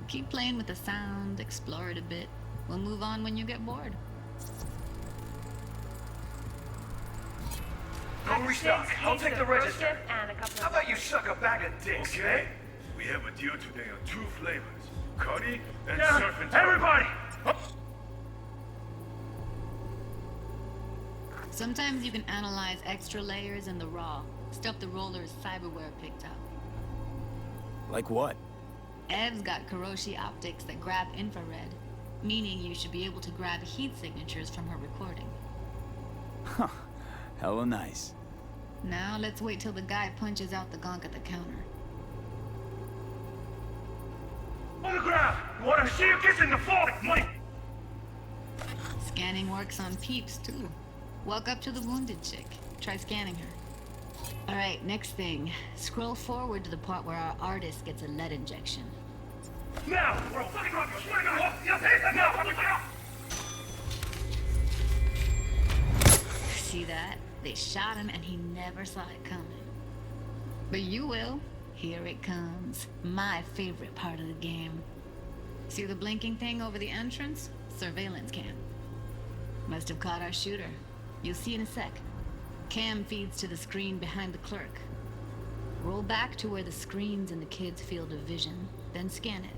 Keep playing with the sound, explore it a bit. We'll move on when you get bored. Go restock. I'll take the register. How about you suck a bag of dicks, Okay. We have a deal today on 2 flavors. Cuddy and surf and turf. Everybody! Sometimes you can analyze extra layers in the raw, stuff the roller's cyberware picked up. Like what? Ev's got Kiroshi optics that grab infrared, meaning you should be able to grab heat signatures from her recording. Huh. Hella nice. Now let's wait till the guy punches out the gonk at the counter. Autograph! Want to see you kissing the floor? Money! Scanning works on peeps, too. Walk up to the wounded chick. Try scanning her. Alright, next thing. Scroll forward to the part where our artist gets a lead injection. Now! Or I'll fucking rob you! Swear to God! Yes, now! Fucking out! See that? They shot him and he never saw it coming. But you will. Here it comes. My favorite part of the game. See the blinking thing over the entrance? Surveillance cam. Must have caught our shooter. You'll see in a sec. Cam feeds to the screen behind the clerk. Roll back to where the screen's in the kid's field of vision, then scan it.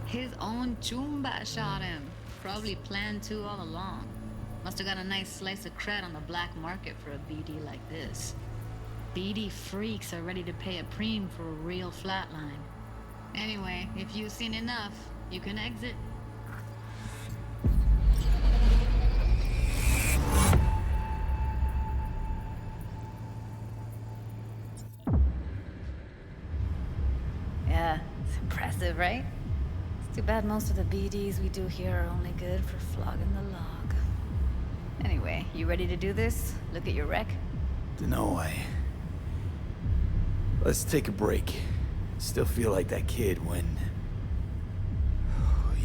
His own Chumba shot him. Probably planned to all along. Must have got a nice slice of cred on the black market for a BD like this. BD freaks are ready to pay a preem for a real flatline. Anyway, if you've seen enough, you can exit. Yeah, it's impressive, right? It's too bad most of the BDs we do here are only good for flogging the log. Anyway, you ready to do this? Look at your rec? Dunno, Let's take a break. Still feel like that kid when...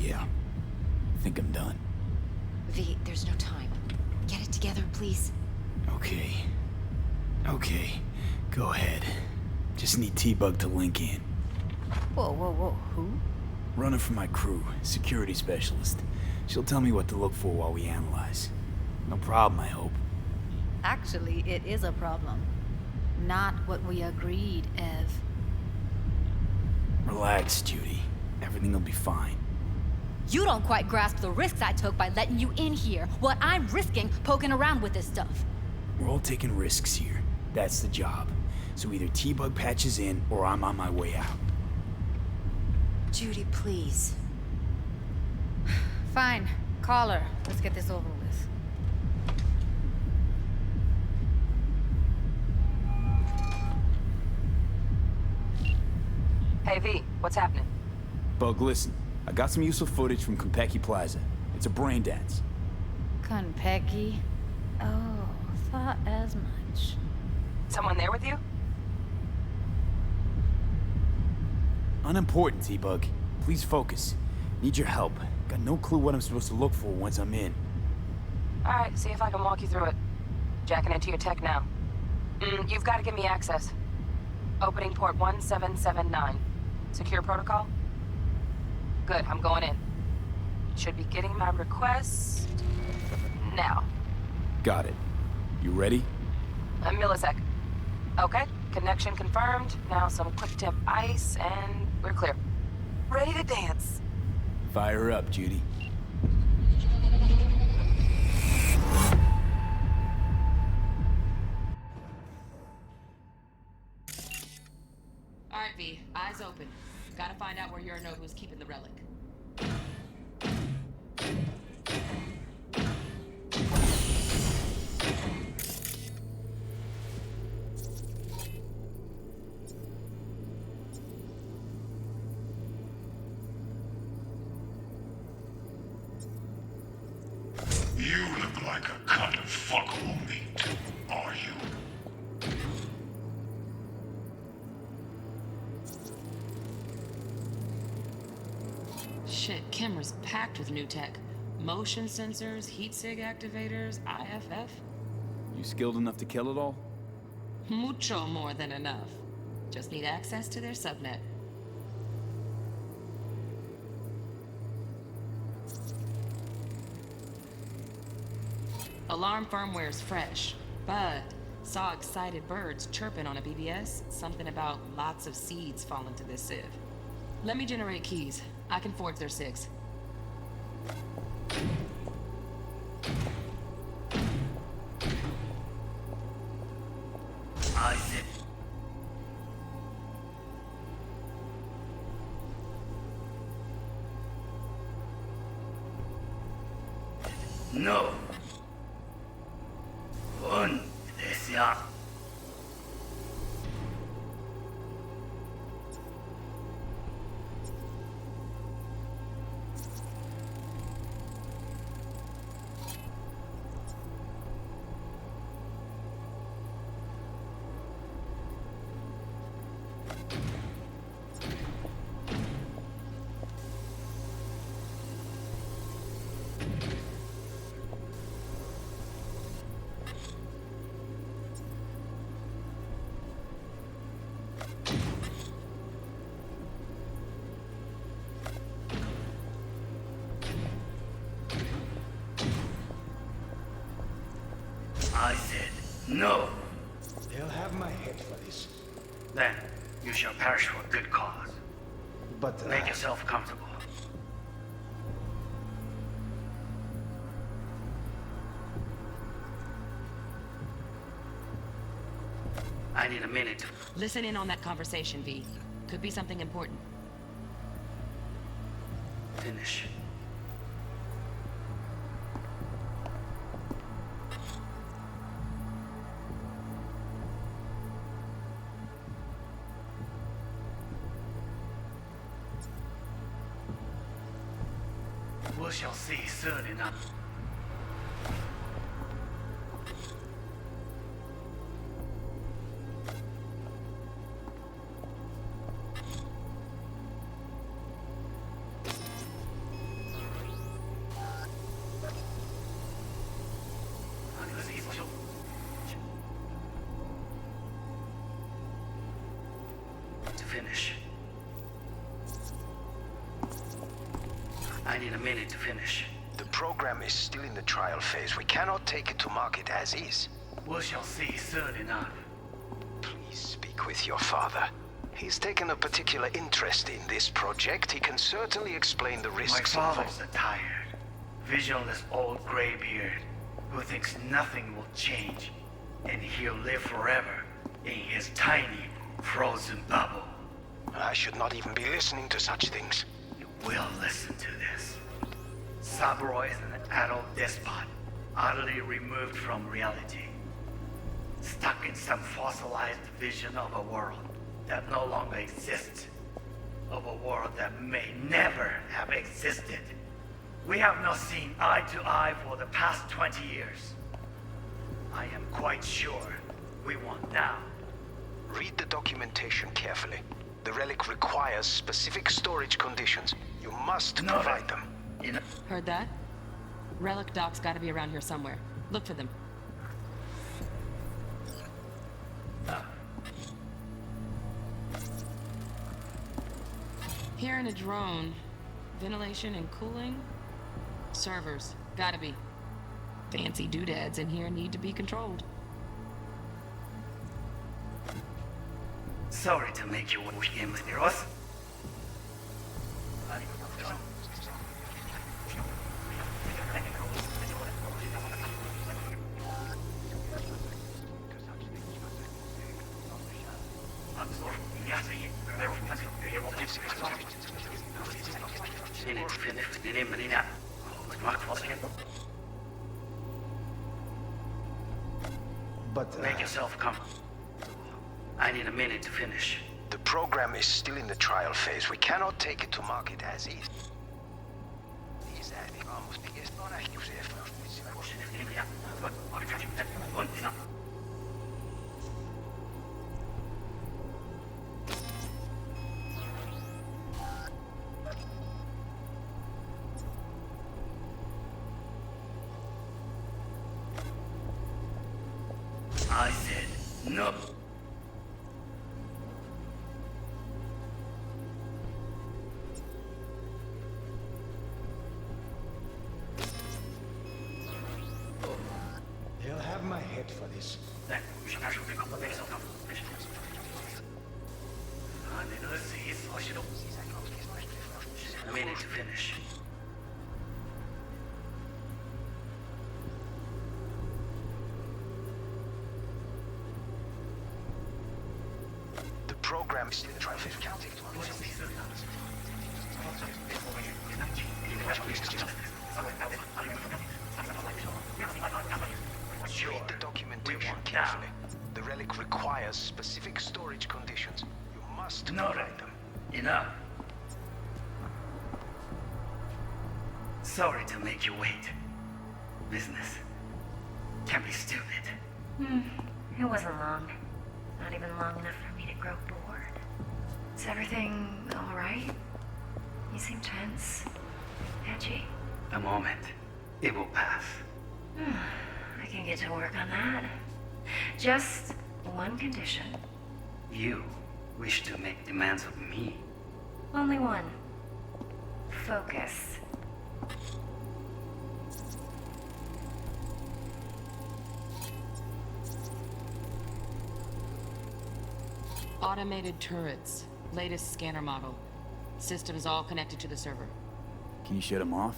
Yeah. I think I'm done. V, there's no time. Get it together, please. Okay. Okay. Go ahead. Just need T-Bug to link in. Whoa, whoa, whoa, who? Running for my crew, security specialist. She'll tell me what to look for while we analyze. No problem, I hope. Actually, it is a problem. Not what we agreed, Ev. Relax, Judy. Everything will be fine. You don't quite grasp the risks I took by letting you in here. What I'm risking poking around with this stuff. We're all taking risks here. That's the job. So either T-Bug patches in, or I'm on my way out. Judy, please. Fine. Call her. Let's get this over with. Hey V, what's happening? Bug, listen. I got some useful footage from Konpeki Plaza. It's a brain dance. Konpeki? Oh, thought as much. Someone there with you? Unimportant, T-Bug. Please focus. Need your help. Got no clue what I'm supposed to look for once I'm in. Alright, see if I can walk you through it. Jacking into your tech now. You've got to give me access. Opening port 1779. Secure protocol? Good, I'm going in. Should be getting my request now. Got it. You ready? A millisec. Okay, connection confirmed. Now some quick temp ice, and we're clear. Ready to dance. Fire up, Judy. Alright, V, eyes open. Gotta find out where Yorinobu's keeping the relic. You look like a cut of fuckable meat, are you? Shit, camera's packed with new tech. Motion sensors, heat sig activators, IFF. You skilled enough to kill it all? Mucho more than enough. Just need access to their subnet. Alarm firmware's fresh, but saw excited birds chirping on a BBS. Something about lots of seeds falling to this sieve. Let me generate keys. I can forge their SIGs. I said. No. Un desea. I said no. They'll have my head for this. Then you shall perish for a good cause. But make yourself comfortable. I need a minute to Listen in on that conversation, V. Could be something important. finish. We shall see soon enough. To finish. I need a minute to finish. The program is still in the trial phase. We cannot take it to market as is. We shall see soon enough. Please speak with your father. He's taken a particular interest in this project. He can certainly explain the risks. My father's a tired, visionless old graybeard who thinks nothing will change, and he'll live forever in his tiny, frozen bubble. I should not even be listening to such things. You will listen to this. Saburo is an adult despot, utterly removed from reality. Stuck in some fossilized vision of a world that no longer exists. of a world that may never have existed. We have not seen eye to eye for the past 20 years. I am quite sure we want now. Read the documentation carefully. The relic requires specific storage conditions. You must provide them. Heard that? Relic doc's gotta be around here somewhere. Look for them. Here in a drone. Ventilation and cooling? Servers. Gotta be. Fancy doodads in here need to be controlled. Sorry to make you wish him Heroes. But make yourself comfortable. I need a minute to finish. The program is still in the trial phase. We cannot take it to market as is. I said no. They'll have my head for this. A minute to finish. The program is still in the trial phase. We cannot take it to market. Read the documentation carefully. The relic requires specific storage conditions. You must provide them. Enough. Sorry to make you wait. Business can be stupid. It wasn't long. Not even long enough for me to grow bored. Is everything all right? You seem tense. Edgy. A moment. It will pass. I can get to work on that. Just one condition. You wish to make demands of me. Only one. Focus. Automated turrets. Latest scanner model. Systems all connected to the server. Can you shut them off?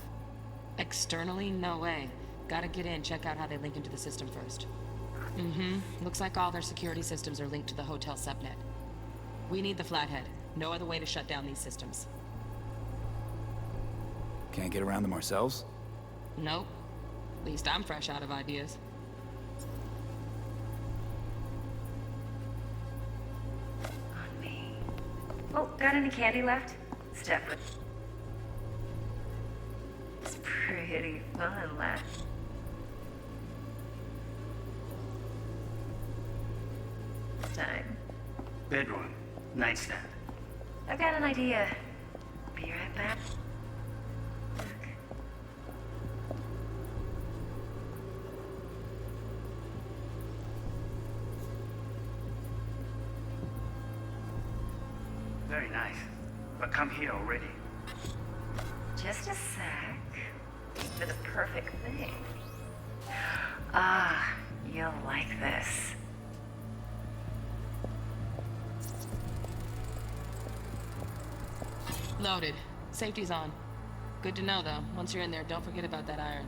Externally, no way. Gotta get in, check out how they link into the system first. Looks like all their security systems are linked to the hotel subnet. We need the Flathead. No other way to shut down these systems. Can't get around them ourselves? Nope. At least I'm fresh out of ideas. On me. Oh, got any candy left? Step with. It's pretty fun, lad. Time. Bedroom. Nightstand. I've got an idea. Be right back. Very nice. But come here already. Just a sec. For the perfect thing. Ah, you'll like this. Loaded. Safety's on. Good to know, though. Once you're in there, don't forget about that iron.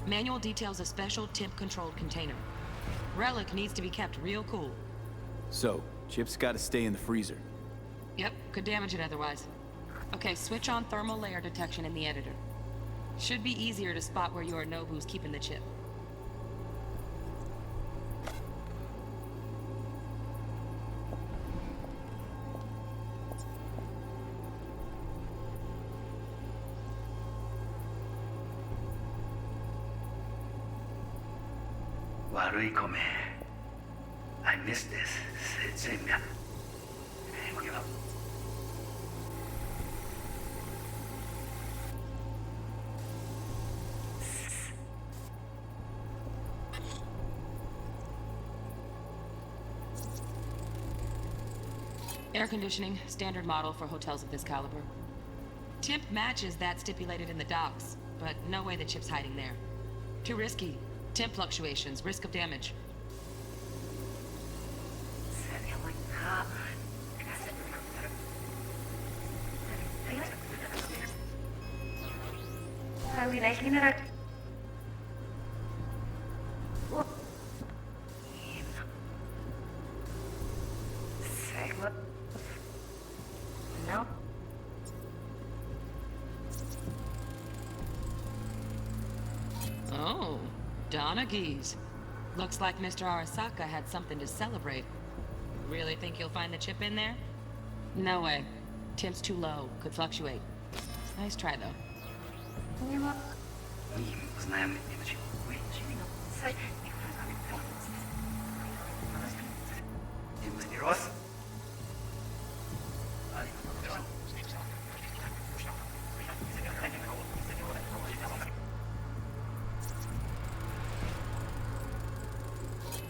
Manual details a special temp-controlled container. Relic needs to be kept real cool. So, Chip's gotta stay in the freezer. Yep, could damage it otherwise. Okay, switch on thermal layer detection in the editor. Should be easier to spot where Yorinobu's keeping the chip. 悪い米. I miss this. Same. Air conditioning, standard model for hotels of this caliber. Temp matches that stipulated in the docs, but no way the chip's hiding there. Too risky. Temp fluctuations, risk of damage. No. Oh, Donaghy's. Looks like Mr. Arasaka had something to celebrate. Really think you'll find the chip in there? No way. Temp's too low. Could fluctuate. Nice try, though.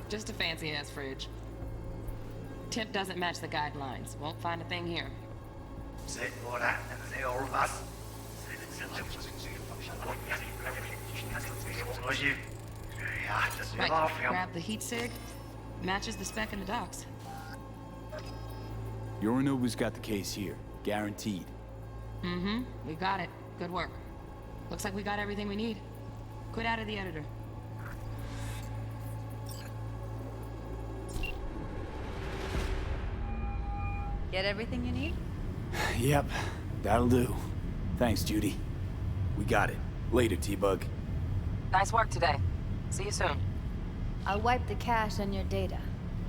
Just a fancy-ass fridge. Temp doesn't match the guidelines. Won't find a thing here. Right, grab the heat sig. Matches the spec in the docs. Yorinobu's got the case here. Guaranteed. Mm-hmm. We got it. Good work. Looks like we got everything we need. Quit out of the editor. Get everything you need? Yep, that'll do. Thanks, Judy. We got it. Later, T-Bug. Nice work today. See you soon. I'll wipe the cache on your data.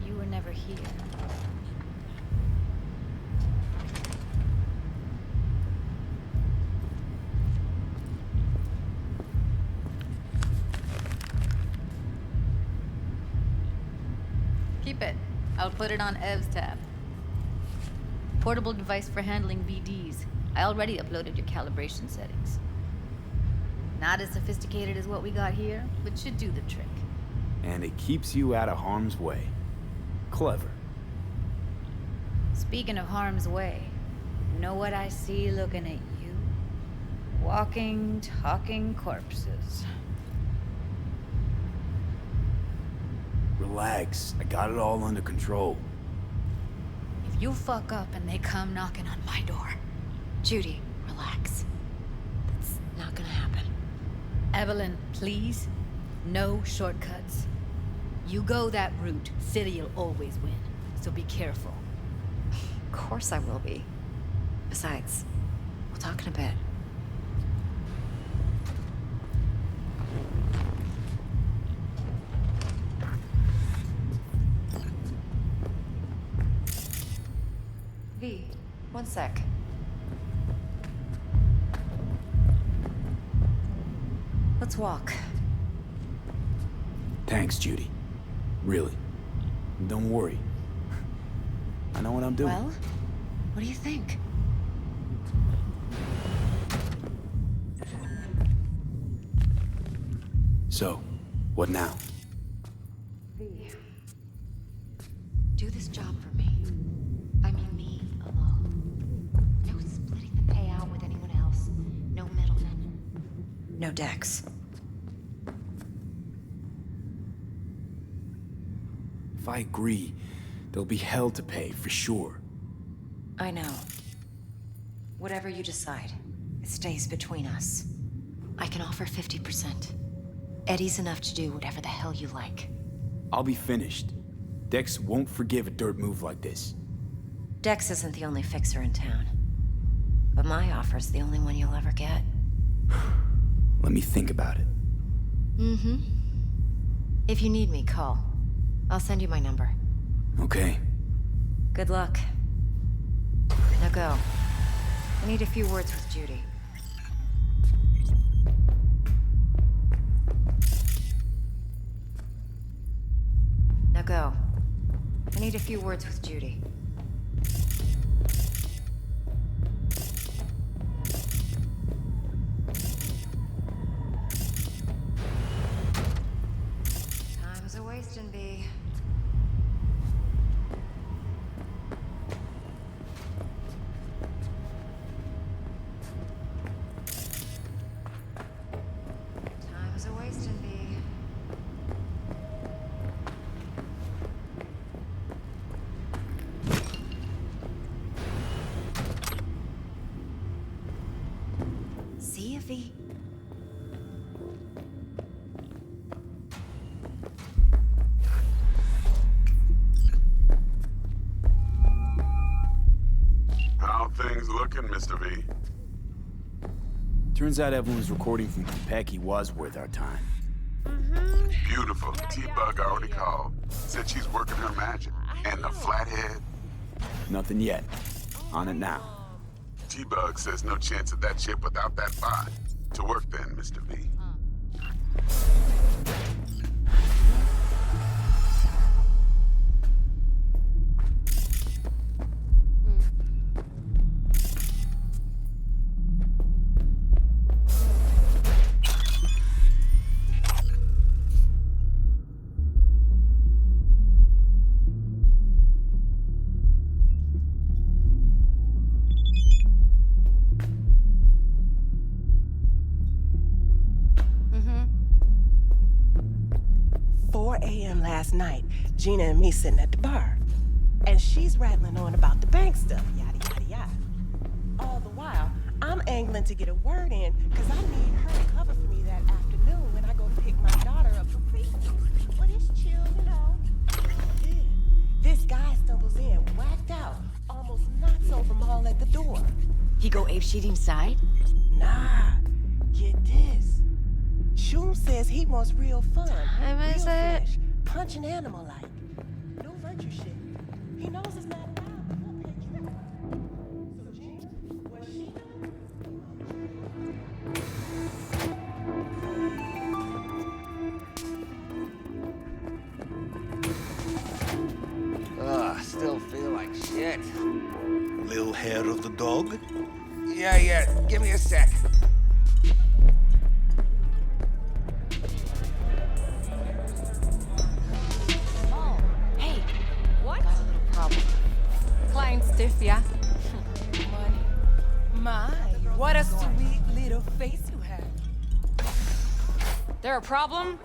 You were never here. Keep it. I'll put it on Ev's tab. Portable device for handling BDs. I already uploaded your calibration settings. Not as sophisticated as what we got here, but should do the trick. And it keeps you out of harm's way. Clever. Speaking of harm's way, you know what I see looking at you? Walking, talking corpses. Relax. I got it all under control. If you fuck up and they come knocking on my door. Judy, relax. That's not gonna happen. Evelyn, please. No shortcuts. You go that route, City'll always win. So be careful. Of course I will be. Besides, we'll talk in a bit. V, one sec. Let's walk. Thanks, Judy. Really. Don't worry. I know what I'm doing. Well, what do you think? So, what now? V, do this job for me. I mean me alone. No splitting the payout with anyone else. No middlemen. No Dex. If I agree, there'll be hell to pay, for sure. I know. Whatever you decide, it stays between us. I can offer 50%. Eddie's enough to do whatever the hell you like. I'll be finished. Dex won't forgive a dirt move like this. Dex isn't the only fixer in town. But my offer's the only one you'll ever get. Let me think about it. Mm-hmm. If you need me, call. I'll send you my number. Okay. Good luck. Now go. I need a few words with Judy. need a few words with Judy. Time's a wasting, B. Time's a wasting, B. See if he... How things looking, Mr. V? Turns out Evelyn's recording from Kentucky was worth our time. Beautiful. T-Bug already called. Said she's working her magic. And the flathead? Nothing yet. On it now. T-Bug says no chance of that ship without that bot. To work then, Mr. V. Last night, Gina and me sitting at the bar. And she's rattling on about the bank stuff, yada, yada, yada. All the while, I'm angling to get a word in, because I need her to cover for me that afternoon when I go pick my daughter up from preschool. But it's chill, you know. Then, this guy stumbles in, whacked out, almost knocks over Maul at the door. He go apeshit inside? Nah, get this. Shum says he wants real fun, real flesh. Punch an animal like. No virtue shit. He knows it's not allowed, but he'll pay triple. So Gina, what she Ugh, still feel like shit. Little hair of the dog? Yeah, give me a sec. Stiff, yeah? Money. My, what a sweet little face you have. There a problem?